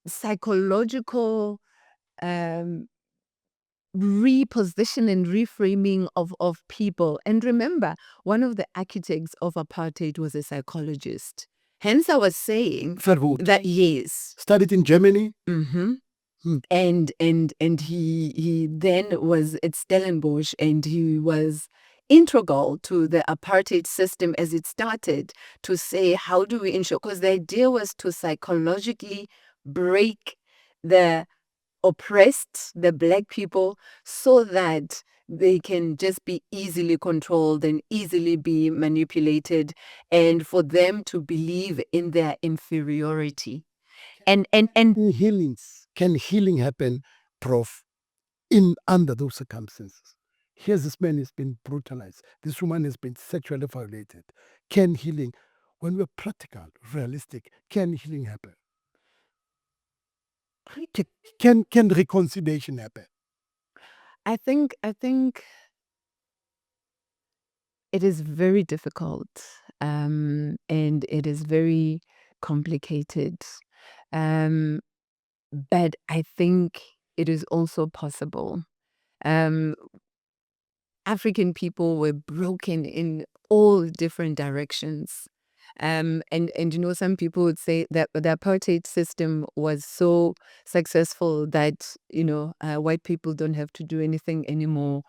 psychological um, reposition and reframing of people. And remember, one of the architects of apartheid was a psychologist. Hence, I was saying Verwoerd. that, yes. Studied in Germany. Mm-hmm. Hmm. And he then was at Stellenbosch, and he was integral to the apartheid system as it started, to say, how do we ensure? Because the idea was to psychologically break the oppressed, the black people, so that they can just be easily controlled and easily be manipulated, and for them to believe in their inferiority. And Can healing happen, Prof, in under those circumstances? Here's this man has been brutalized. This woman has been sexually violated. Can healing, when we're practical, realistic, can healing happen? Can reconciliation happen? I think It is very difficult, and it is very complicated. Um, but I think it is also possible. Um, African people were broken in all different directions. And some people would say that the apartheid system was so successful that white people don't have to do anything anymore.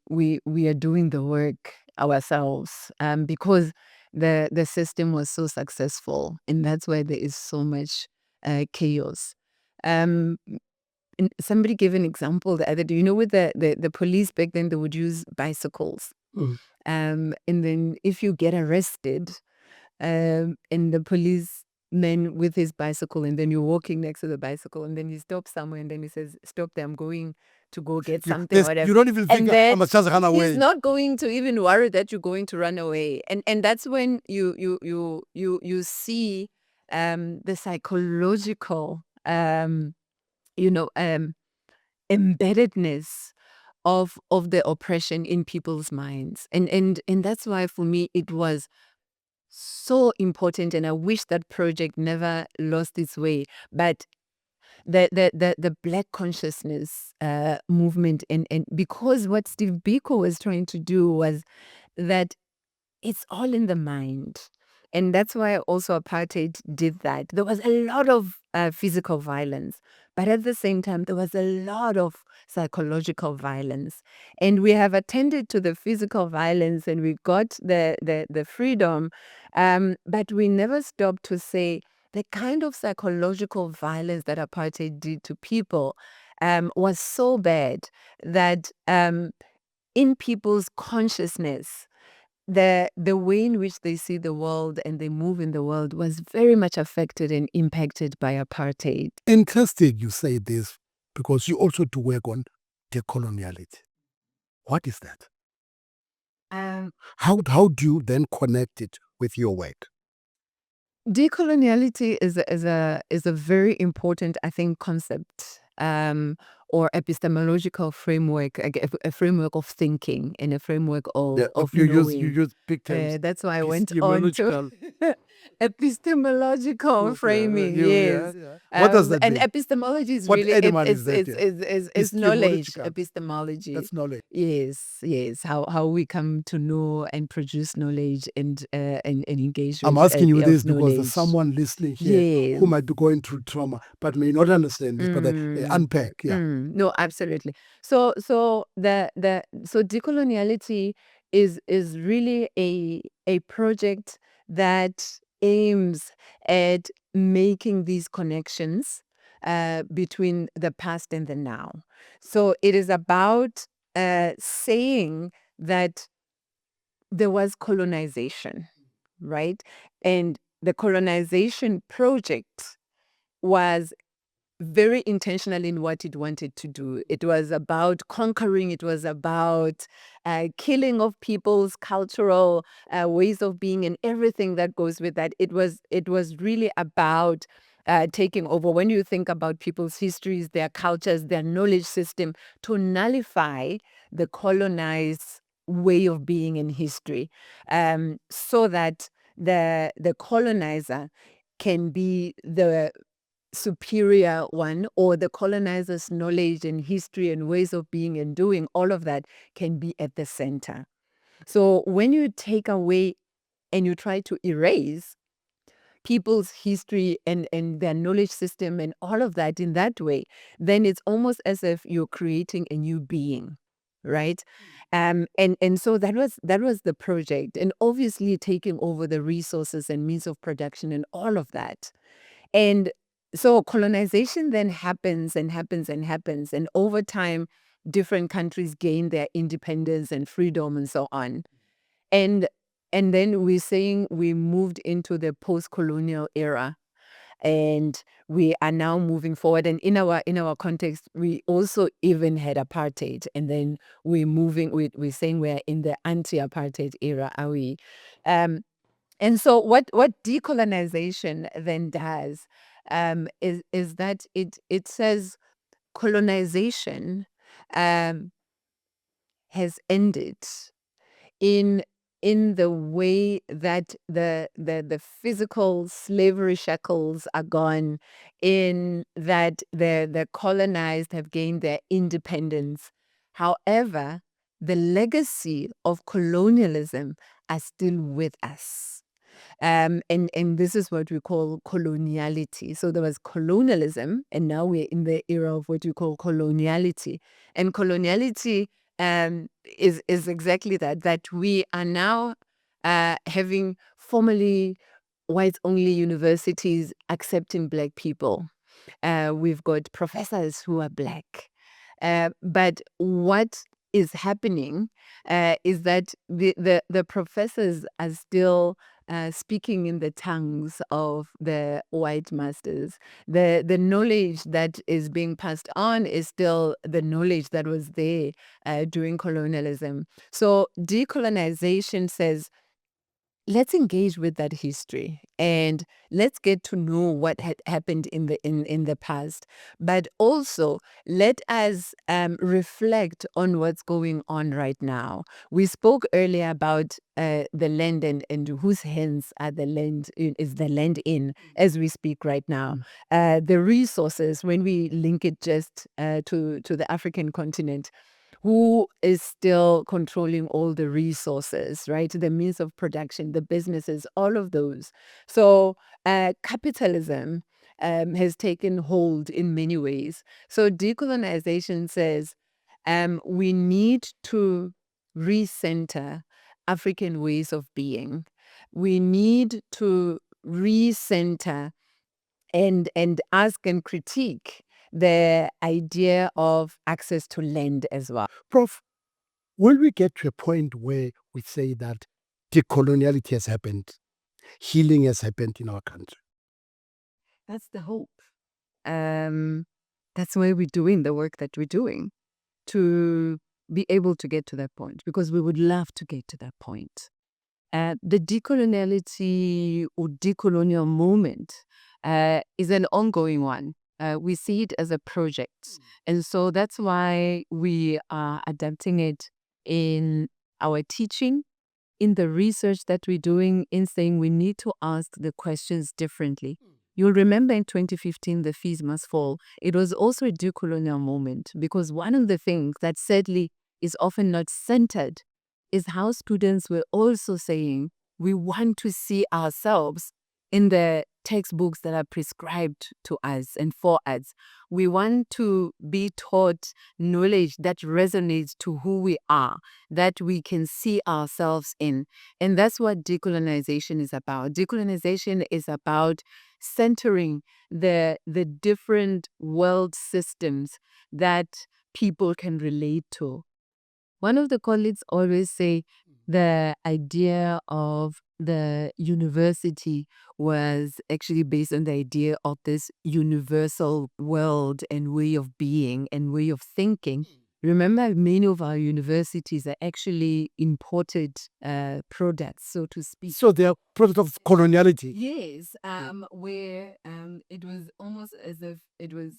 We are doing the work ourselves, because the system was so successful, and that's why there is so much chaos. Um, and somebody gave an example the other day. With the police back then, they would use bicycles. Mm. And then if you get arrested, and the policeman with his bicycle, and then you're walking next to the bicycle, and then he stops somewhere, and then he says, "Stop there, I'm going to go get something," or whatever. You don't even think And I must just run away. he's not going to even worry that you're going to run away. And that's when you see the psychological embeddedness of the oppression in people's minds. And that's why for me it was so important, and I wish that project never lost its way. But the Black consciousness movement, and because what Steve Biko was trying to do was that it's all in the mind. And that's why also apartheid did that. There was a lot of physical violence, but at the same time, there was a lot of psychological violence. And we have attended to the physical violence, and we got the freedom, but we never stopped to say the kind of psychological violence that apartheid did to people was so bad that in people's consciousness, the way in which they see the world and they move in the world was very much affected and impacted by apartheid. Interesting you say this, because you also do work on decoloniality. What is that? How do you then connect it with your work? Decoloniality is a very important, I think, concept, or epistemological framework, a framework of thinking and a framework of you knowing. use big terms. That's why I went on to epistemological framing. Yes. What does that And mean? epistemology is What really animal is that? is knowledge. Epistemological. Epistemology. That's knowledge. Yes. How we come to know and produce knowledge and engage with. I'm asking you this because knowledge. there's someone listening here Yes. who might be going through trauma but may not understand this. But unpack, yeah. No, absolutely. So decoloniality is really a project that aims at making these connections between the past and the now. So it is about saying that there was colonization, right? And the colonization project was very intentional in what it wanted to do. It was about conquering. It was about killing of people's cultural ways of being and everything that goes with that. It was really about taking over. When you think about people's histories, their cultures, their knowledge system, to nullify the colonized way of being in history, so that the colonizer can be the superior one, or the colonizer's knowledge and history and ways of being and doing, all of that can be at the center. So when you take away and you try to erase people's history and their knowledge system and all of that in that way, then it's almost as if you're creating a new being, right? And so that was the project, and obviously taking over the resources and means of production and all of that. And so colonization then happens and happens and happens. And over time, different countries gain their independence and freedom and so on. And then we're saying we moved into the post-colonial era. And we are now moving forward. And in our context, we also even had apartheid. And then we're saying we're in the anti-apartheid era, are we? And so what decolonization then does is that it says colonization has ended. in the way that the physical slavery shackles are gone, in that the colonized have gained their independence. However, the legacy of colonialism are still with us. And this is what we call coloniality. So there was colonialism, and now we're in the era of what we call coloniality. And coloniality is exactly that we are now having formally white-only universities accepting Black people. We've got professors who are Black. But what is happening is that the professors are still speaking in the tongues of the white masters. The knowledge that is being passed on is still the knowledge that was there during colonialism. So decolonization says, let's engage with that history and let's get to know what had happened in the past, but also let us reflect on what's going on right now. We spoke earlier about the land and whose hands are the land is the land in as we speak right now. The resources, when we link it just to the African continent, who is still controlling all the resources, right? The means of production, the businesses, all of those. So capitalism has taken hold in many ways. So decolonization says we need to recenter African ways of being. We need to recenter and ask and critique the idea of access to land as well. Prof, will we get to a point where we say that decoloniality has happened, healing has happened in our country? That's the hope. That's why we're doing the work that we're doing, to be able to get to that point, because we would love to get to that point. The decoloniality or decolonial movement is an ongoing one. We see it as a project. And so that's why we are adapting it in our teaching, in the research that we're doing, in saying we need to ask the questions differently. You'll remember in 2015, the Fees Must Fall. It was also a decolonial moment, because one of the things that sadly is often not centered is how students were also saying, we want to see ourselves in the textbooks that are prescribed to us and for us. We want to be taught knowledge that resonates to who we are, that we can see ourselves in. And that's what decolonization is about. Decolonization is about centering the different world systems that people can relate to. One of the colleagues always say the idea of the university was actually based on the idea of this universal world and way of being and way of thinking. Remember, many of our universities are actually imported products, so to speak. So they are product of coloniality. Yes, where it was almost as if it was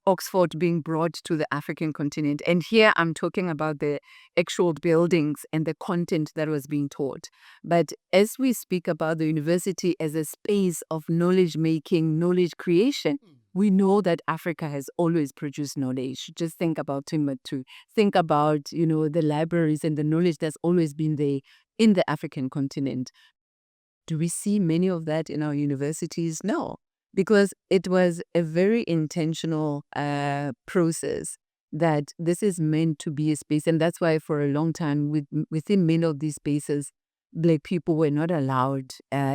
Oxford being brought to the African continent. And here I'm talking about the actual buildings and the content that was being taught. But as we speak about the university as a space of knowledge making, knowledge creation, we know that Africa has always produced knowledge. Just think about Timbuktu. Think about, the libraries and the knowledge that's always been there in the African continent. Do we see many of that in our universities? No, because it was a very intentional process that this is meant to be a space. And that's why for a long time within many of these spaces, Black people were not allowed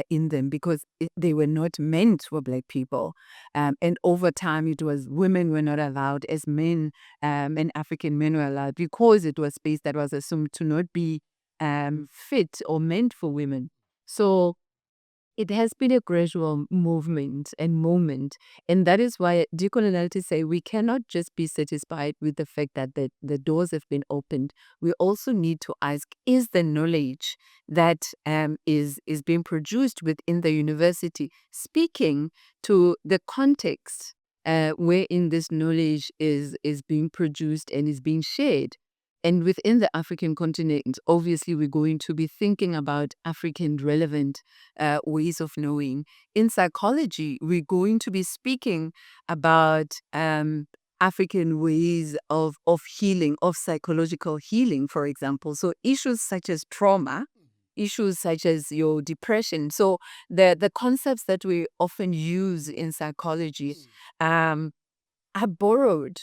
in them, because they were not meant for Black people. And over time, it was women were not allowed as men, and African men were allowed, because it was space that was assumed to not be fit or meant for women. So it has been a gradual movement and moment. And that is why decolonialists say we cannot just be satisfied with the fact that the doors have been opened. We also need to ask, is the knowledge that is being produced within the university speaking to the context wherein this knowledge is being produced and is being shared? And within the African continent, obviously, we're going to be thinking about African relevant ways of knowing. In psychology, we're going to be speaking about African ways of healing, of psychological healing, for example. So issues such as trauma, issues such as your depression. So the concepts that we often use in psychology are borrowed.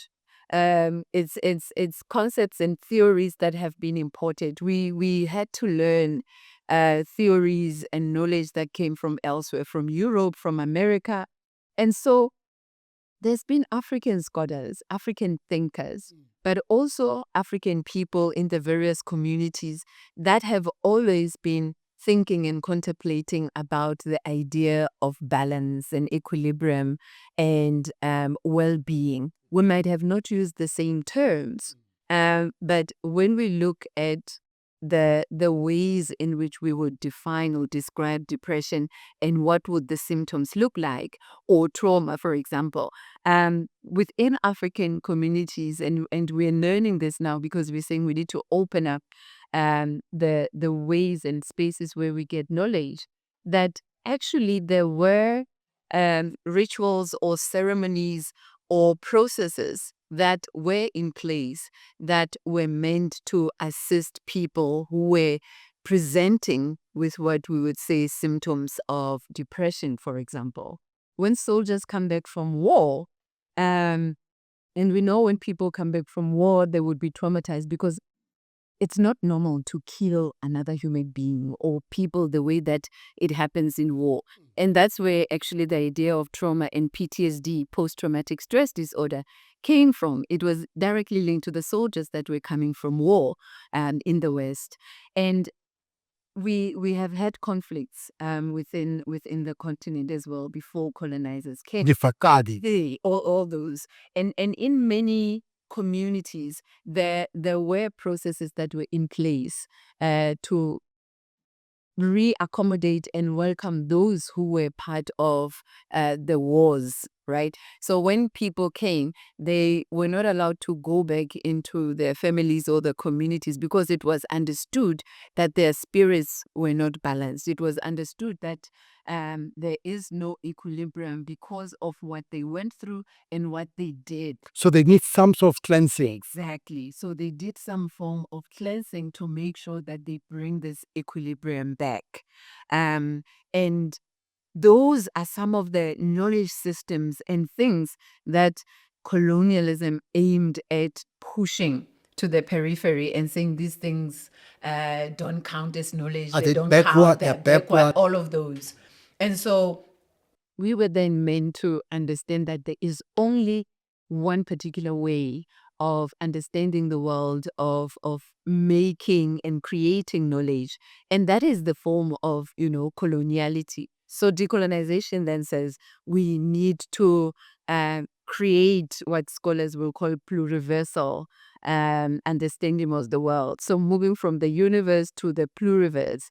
It's concepts and theories that have been imported. We had to learn theories and knowledge that came from elsewhere, from Europe, from America. And so there's been African scholars, African thinkers, but also African people in the various communities that have always been thinking and contemplating about the idea of balance and equilibrium and well-being. We might have not used the same terms, but when we look at the ways in which we would define or describe depression and what would the symptoms look like, or trauma, for example, within African communities, and we're learning this now because we're saying we need to open up the ways and spaces where we get knowledge, that actually there were rituals or ceremonies or processes that were in place that were meant to assist people who were presenting with what we would say symptoms of depression, for example. When soldiers come back from war, and we know when people come back from war, they would be traumatized because it's not normal to kill another human being or people the way that it happens in war. And that's where actually the idea of trauma and PTSD, post-traumatic stress disorder, came from. It was directly linked to the soldiers that were coming from war in the West. And we have had conflicts within the continent as well before colonizers came. All those. And in many communities, there were processes that were in place to re-accommodate and welcome those who were part of the wars, right? So when people came, they were not allowed to go back into their families or their communities because it was understood that their spirits were not balanced. It was understood that there is no equilibrium because of what they went through and what they did. So they need some sort of cleansing. Exactly. So they did some form of cleansing to make sure that they bring this equilibrium back. And those are some of the knowledge systems and things that colonialism aimed at pushing to the periphery and saying these things don't count as knowledge. They don't count, they're backward, all of those. And so we were then meant to understand that there is only one particular way of understanding the world, of making and creating knowledge. And that is the form of, coloniality. So decolonization then says we need to create what scholars will call pluriversal understanding of the world. So moving from the universe to the pluriverse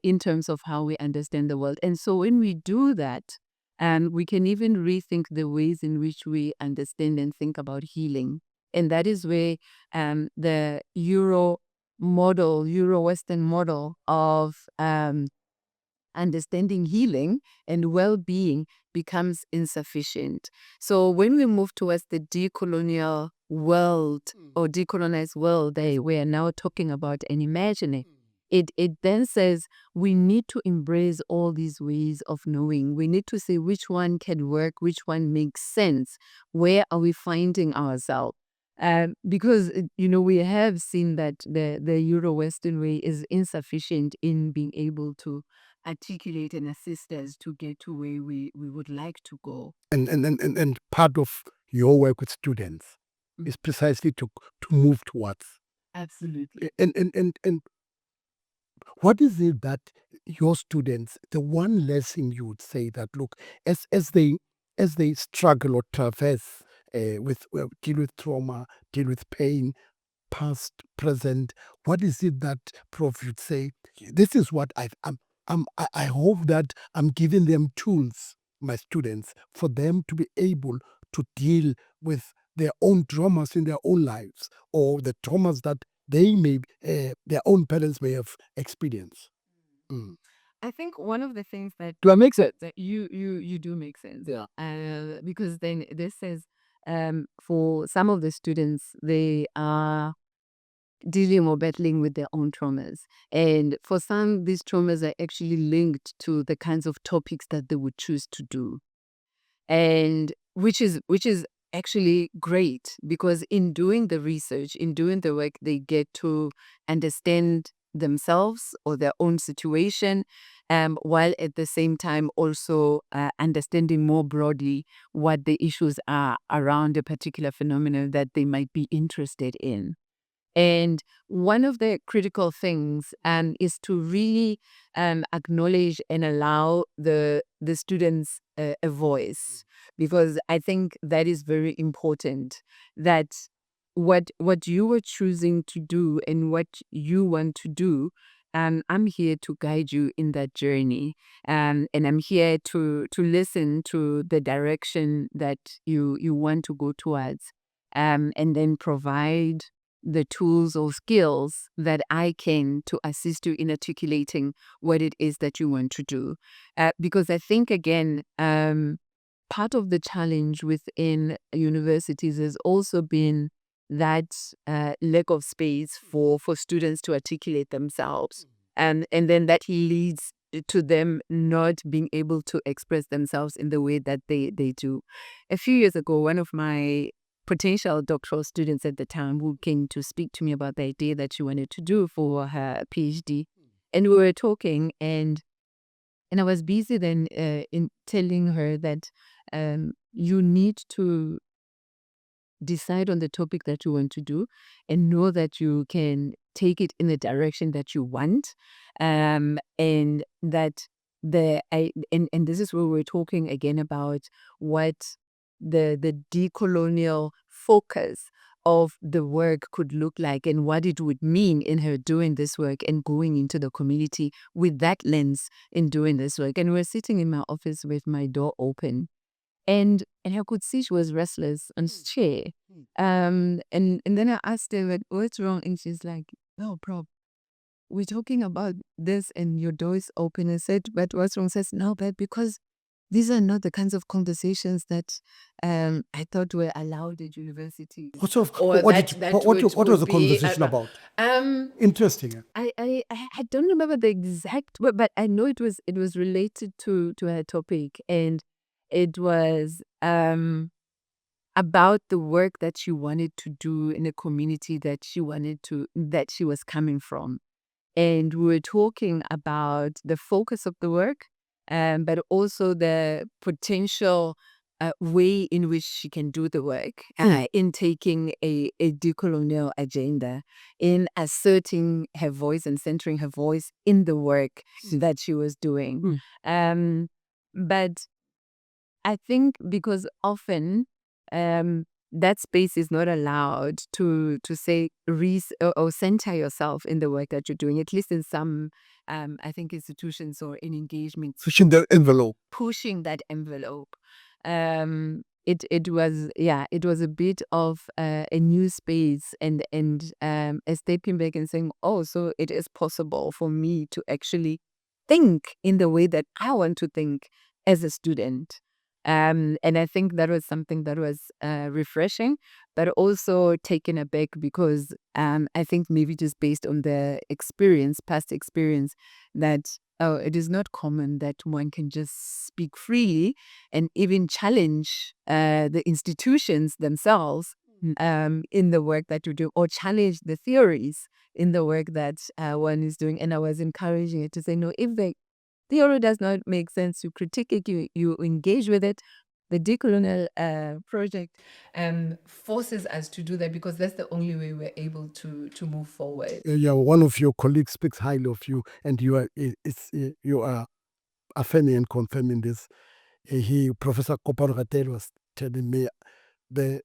in terms of how we understand the world. And so when we do that, we can even rethink the ways in which we understand and think about healing. And that is where the Euro-Western model of understanding healing and well-being becomes insufficient. So when we move towards the decolonial world or decolonized world that we are now talking about and imagining, it then says we need to embrace all these ways of knowing. We need to say which one can work, which one makes sense. Where are we finding ourselves? Because, we have seen that the Euro-Western way is insufficient in being able to articulate and assist us to get to where we would like to go. And part of your work with students is precisely to move towards. Absolutely. And what is it that your students, the one lesson you would say that, look, as they struggle or traverse deal with trauma, deal with pain, past, present, what is it that, Prof, you'd say, this is what I hope that I'm giving them tools, my students, for them to be able to deal with their own traumas in their own lives, or the traumas that they may their own parents may have experienced. Mm. I think one of the things that Do I make sense? that you do make sense. Yeah. Because then this says for some of the students they are dealing or battling with their own traumas, and for some these traumas are actually linked to the kinds of topics that they would choose to do, and which is actually great, because in doing the research, in doing the work, they get to understand themselves or their own situation, while at the same time also understanding more broadly what the issues are around a particular phenomenon that they might be interested in. And one of the critical things is to really acknowledge and allow the students a voice, because I think that is very important. That what you were choosing to do and what you want to do, I'm here to guide you in that journey, and I'm here to listen to the direction that you want to go towards, and then provide the tools or skills that I can to assist you in articulating what it is that you want to do. Because I think, again, part of the challenge within universities has also been that lack of space for students to articulate themselves. And then that leads to them not being able to express themselves in the way that they do. A few years ago, one of my potential doctoral students at the time who came to speak to me about the idea that she wanted to do for her PhD. And we were talking, and I was busy then in telling her that you need to decide on the topic that you want to do and know that you can take it in the direction that you want, and that and this is where we're talking again about what the decolonial focus of the work could look like and what it would mean in her doing this work and going into the community with that lens in doing this work. And we're sitting in my office with my door open, and I could see she was restless on the chair. And then I asked her, what's wrong? And she's like, no, Prof, we're talking about this and your door is open. I said, but what's wrong? Says, no, but because these are not the kinds of conversations that I thought were allowed at university. What sort of Or what, that what was the be, conversation about? Interesting. I don't remember the exact, but I know it was related to her topic, and it was about the work that she wanted to do in a community that she was coming from. And we were talking about the focus of the work, but also the potential way in which she can do the work in taking a decolonial agenda, in asserting her voice and centering her voice in the work that she was doing. But I think because often that space is not allowed to say or center yourself in the work that you're doing, at least in some I think institutions or in engagement, Pushing the envelope. pushing that envelope. It was a bit of a new space, and a stepping back and saying, oh, so it is possible for me to actually think in the way that I want to think as a student. And I think that was something that was refreshing, but also taken aback, because I think maybe just based on the past experience, that it is not common that one can just speak freely and even challenge the institutions themselves in the work that you do, or challenge the theories in the work that one is doing. And I was encouraging it to say, no, if the theory does not make sense, you critique it, you engage with it. The decolonial project forces us to do that, because that's the only way we're able to move forward. Yeah, one of your colleagues speaks highly of you, and you are affirming and confirming this. Professor Koparo was telling me the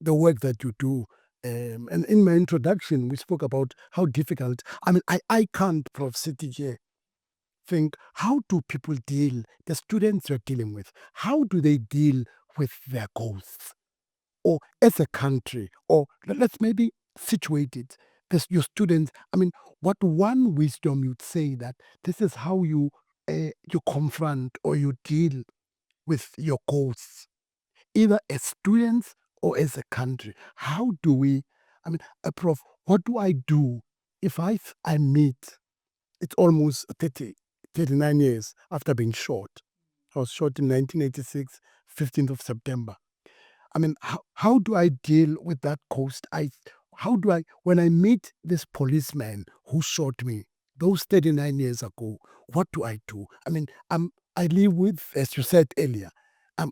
work that you do. And in my introduction, we spoke about how difficult. I mean, I can't, Prof, sitting here, think, how do people deal, the students you're dealing with, how do they deal with their goals? Or as a country, or let's maybe situate it. your students, I mean, what one wisdom you'd say that this is how you confront or you deal with your goals, either as students or as a country? How do we, I mean, Prof, what do I do if I meet, it's almost 39 years after being shot. I was shot in 1986, 15th of September. I mean, how do I deal with that cost? How do I, when I meet this policeman who shot me those 39 years ago, what do I do? I mean, I live with, as you said earlier,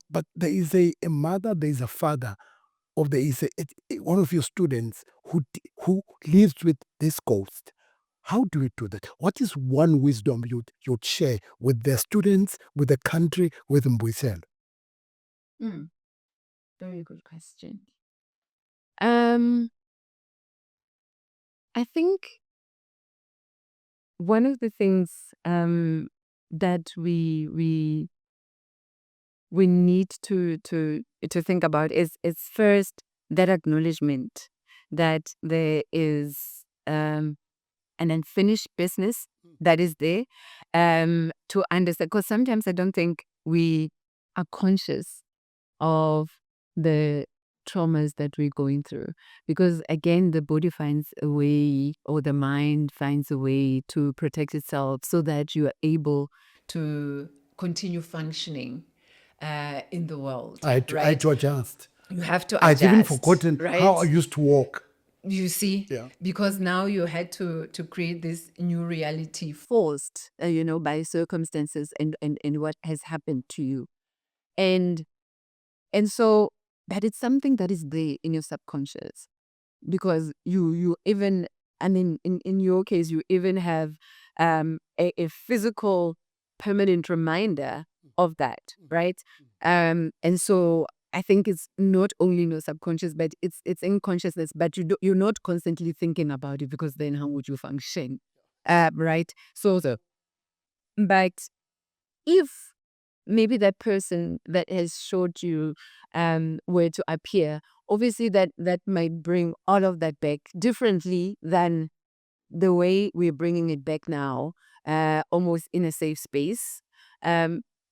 but there is a mother, there is a father, or there is one of your students who lives with this ghost. How do we do that? What is one wisdom you'd share with the students, with the country, with Mbuyiselo? Very good question. I think one of the things that we need to think about is first that acknowledgement that there is an unfinished business that is there, to understand, because sometimes I don't think we are conscious of the traumas that we're going through, because again the body finds a way, or the mind finds a way to protect itself so that you are able to continue functioning in the world. I had to adjust. You have to I'd adjust. even forgotten right? how I used to walk. You see, Yeah. because now you had to create this new reality forced, by circumstances and what has happened to you, and so that it's something that is there in your subconscious, because you even, I mean, in your case, you even have a physical permanent reminder of that, right? And so I think it's not only in your subconscious, but it's in consciousness, but you're not constantly thinking about it, because then how would you function? Right? So, but if maybe that person that has showed you were to appear, obviously that might bring all of that back differently than the way we're bringing it back now, almost in a safe space,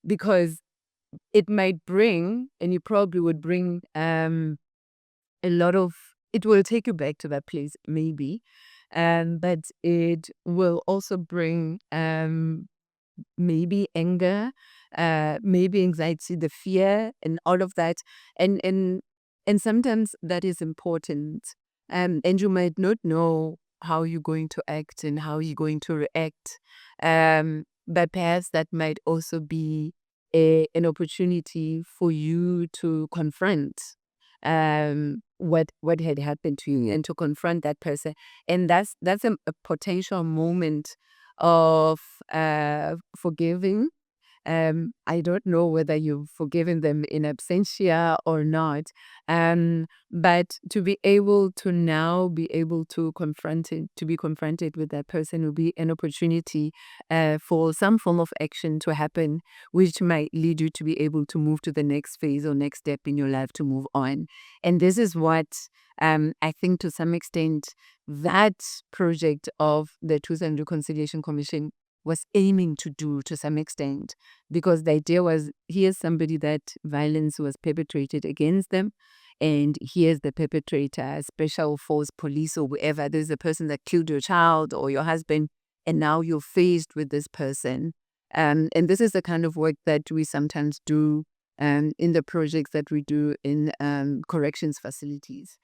because it might bring, and you probably would bring a lot of, it will take you back to that place maybe, but it will also bring maybe anger, maybe anxiety, the fear, and all of that, and sometimes that is important, and you might not know how you're going to act and how you're going to react, but perhaps that might also be an opportunity for you to confront what had happened to you, and to confront that person, and that's a potential moment of forgiving. I don't know whether you've forgiven them in absentia or not, but to be able to now be able to be confronted with that person will be an opportunity for some form of action to happen, which might lead you to be able to move to the next phase or next step in your life, to move on. And this is what I think to some extent that project of the Truth and Reconciliation Commission was aiming to do, to some extent, because the idea was, here's somebody that violence was perpetrated against them, and here's the perpetrator, special force, police, or whoever. There's a person that killed your child or your husband, and now you're faced with this person. And this is the kind of work that we sometimes do in the projects that we do in corrections facilities.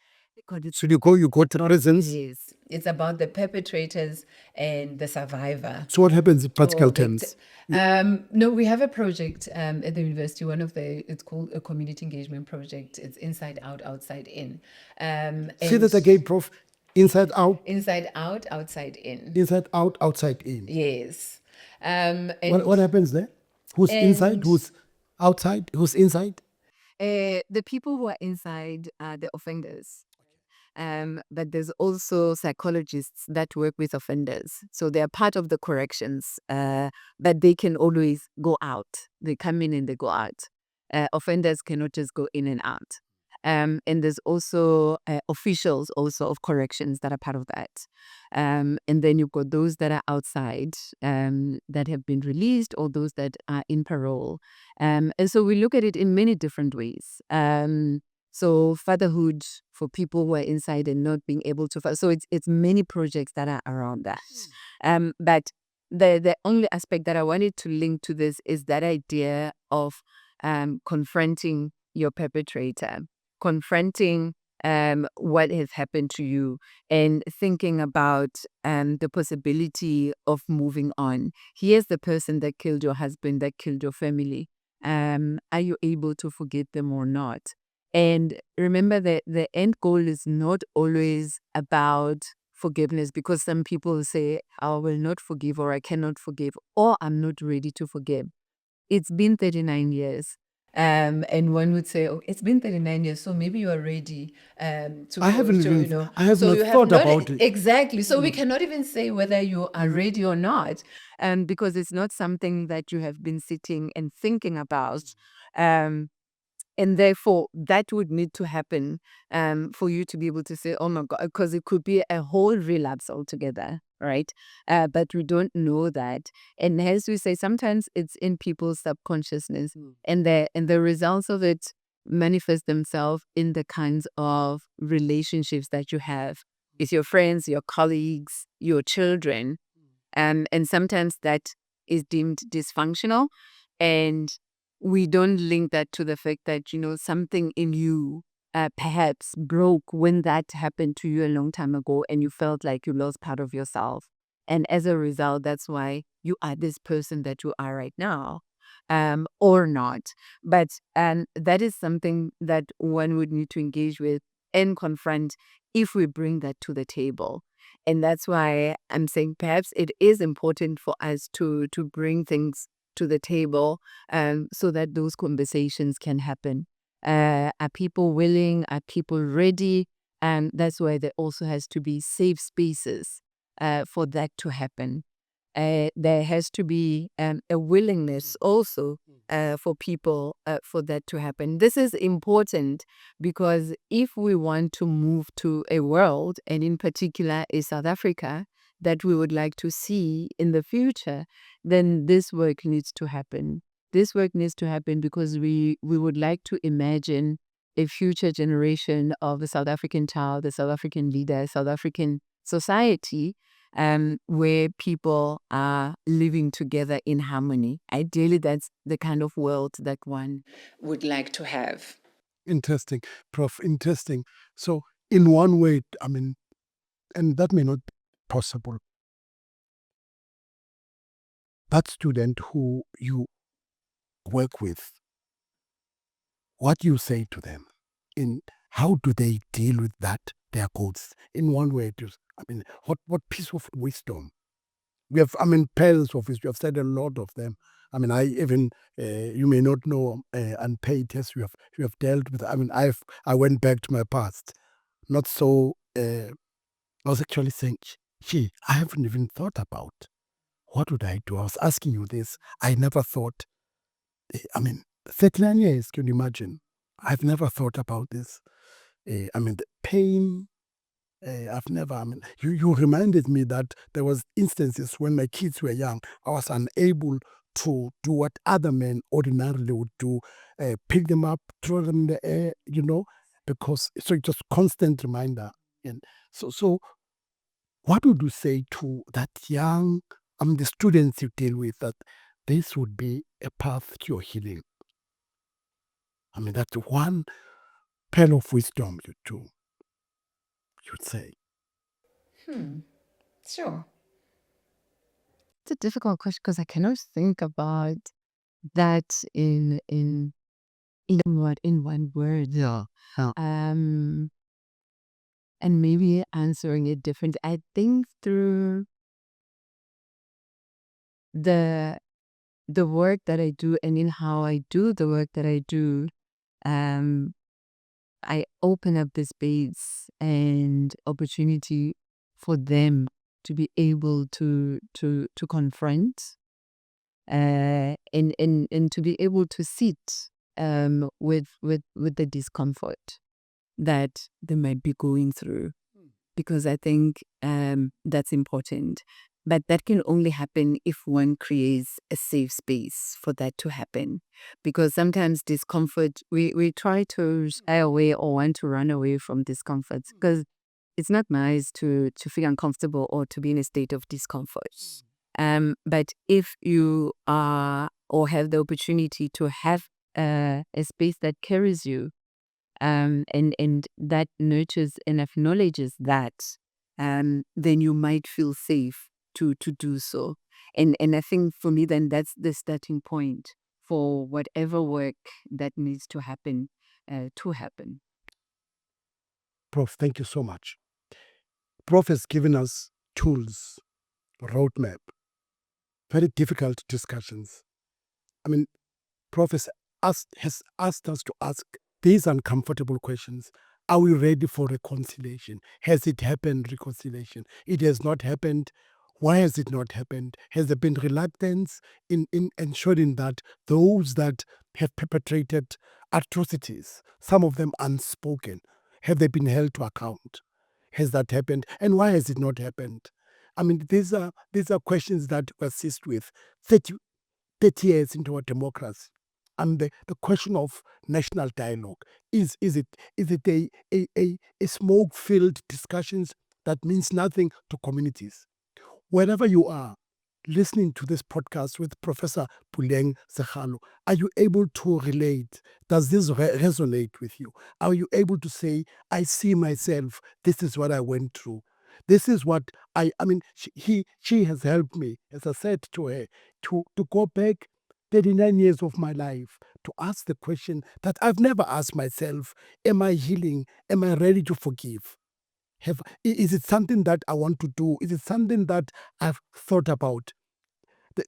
So you go to prisons. Yes, it's about the perpetrators and the survivor. So what happens in practical terms? No, we have a project at the university. It's called a community engagement project. It's inside out, outside in. Say that again, Prof. Inside out. Inside out, outside in. Inside out, outside in. Yes. What happens there? Who's inside? Who's outside? Who's inside? The people who are inside are the offenders. But there's also psychologists that work with offenders. So they are part of the corrections, but they can always go out. They come in and they go out. Offenders cannot just go in and out. And there's also officials also of corrections that are part of that. And then you've got those that are outside that have been released, or those that are in parole. And so we look at it in many different ways. So fatherhood for people who are inside and not being able to. So it's many projects that are around that. But the only aspect that I wanted to link to this is that idea of confronting your perpetrator, confronting what has happened to you, and thinking about the possibility of moving on. Here's the person that killed your husband, that killed your family. Are you able to forgive them or not? And remember that the end goal is not always about forgiveness, because some people say, I will not forgive, or I cannot forgive, or I'm not ready to forgive. It's been 39 years. And one would say, oh, it's been 39 years, so maybe you are ready to I go haven't to, even, I have so not you have thought not about it. exactly. So we cannot even say whether you are ready or not, because it's not something that you have been sitting and thinking about. And therefore, that would need to happen for you to be able to say, oh my God, because it could be a whole relapse altogether, right? But we don't know that. And as we say, sometimes it's in people's subconsciousness, and the results of it manifest themselves in the kinds of relationships that you have with your friends, your colleagues, your children. And sometimes that is deemed dysfunctional. And we don't link that to the fact that, something in you perhaps broke when that happened to you a long time ago, and you felt like you lost part of yourself. And as a result, that's why you are this person that you are right now, or not. But that is something that one would need to engage with and confront if we bring that to the table. And that's why I'm saying perhaps it is important for us to bring things to the table, so that those conversations can happen. Are people willing? Are people ready? And that's why there also has to be safe spaces for that to happen. There has to be a willingness also for people for that to happen. This is important because if we want to move to a world, and in particular a South Africa, that we would like to see in the future, then this work needs to happen. This work needs to happen because we would like to imagine a future generation of a South African child, a South African leader, South African society, where people are living together in harmony. Ideally, that's the kind of world that one would like to have. Interesting, Prof. Interesting. So, in one way, I mean, and that may not be possible, that student who you work with, what you say to them, in how do they deal with that, their codes? In one way, I mean, what piece of wisdom? We have, I mean, pearls of wisdom. You have said a lot of them. I mean, I even you may not know unpaid tests you have dealt with. I mean, I went back to my past, not so. I was actually saying, gee, I haven't even thought about what would I do. I was asking you this. I never thought. I mean, 39 years. Can you imagine? I've never thought about this. I mean, the pain. I've never. I mean, you reminded me that there was instances when my kids were young. I was unable to do what other men ordinarily would do, pick them up, throw them in the air, because so it's just constant reminder. And so what would you say to that young, the students you deal with, that this would be a path to your healing? I mean, that's one pearl of wisdom you'd say. Sure. It's a difficult question because I cannot think about that in one word. Yeah. Um, and maybe answering it different. I think through the work that I do, and in how I do the work that I do, um, I open up the space and opportunity for them to be able to confront, and to be able to sit with the discomfort. that they might be going through, because I think that's important. But that can only happen if one creates a safe space for that to happen. Because sometimes discomfort, we try to shy away or want to run away from discomfort, because it's not nice to feel uncomfortable or to be in a state of discomfort. But if you are or have the opportunity to have a space that carries you, and that nurtures and acknowledges that, then you might feel safe to do so. And I think for me, then that's the starting point for whatever work that needs to happen to happen. Prof, thank you so much. Prof has given us tools, roadmap, very difficult discussions. I mean, Prof has asked us to ask these uncomfortable questions. Are we ready for reconciliation? Has it happened, reconciliation? It has not happened. Why has it not happened? Has there been reluctance in ensuring that those that have perpetrated atrocities, some of them unspoken, have they been held to account? Has that happened? And why has it not happened? I mean, these are questions that we assist with 30 years into our democracy. And the question of national dialogue, is it a smoke-filled discussions that means nothing to communities? Wherever you are listening to this podcast with Professor Puleng Segalo, are you able to relate? Does this resonate with you? Are you able to say, I see myself, this is what I went through? This is what I mean, she has helped me, as I said to her, to go back 39 years of my life to ask the question that I've never asked myself: am I healing? Am I ready to forgive? Is it something that I want to do? Is it something that I've thought about?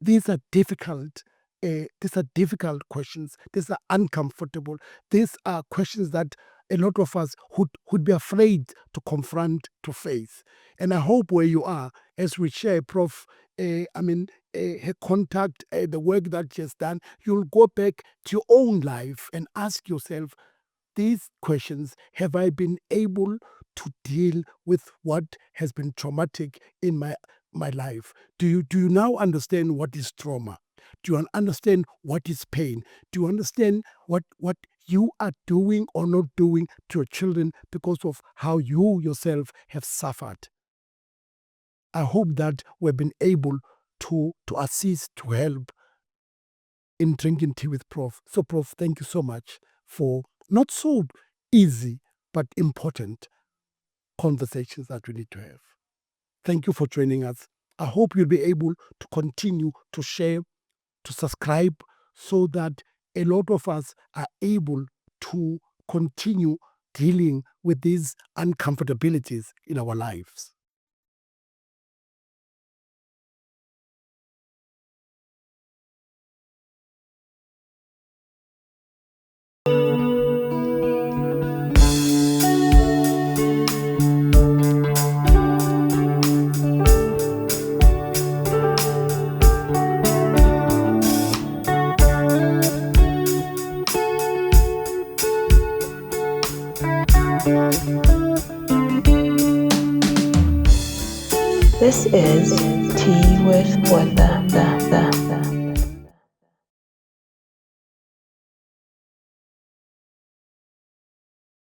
These are difficult. These are difficult questions. These are uncomfortable. These are questions that a lot of us would be afraid to confront, to face. And I hope where you are, as we share, Prof, her contact, the work that she has done, you'll go back to your own life and ask yourself these questions. Have I been able to deal with what has been traumatic in my life? Do you now understand what is trauma? Do you understand what is pain? Do you understand what you are doing or not doing to your children because of how you yourself have suffered? I hope that we've been able to assist, to help in drinking tea with Prof. So, Prof, thank you so much for not so easy but important conversations that we need to have. Thank you for joining us. I hope you'll be able to continue to share, to subscribe, so that a lot of us are able to continue dealing with these uncomfortabilities in our lives. This is Tea with Botha.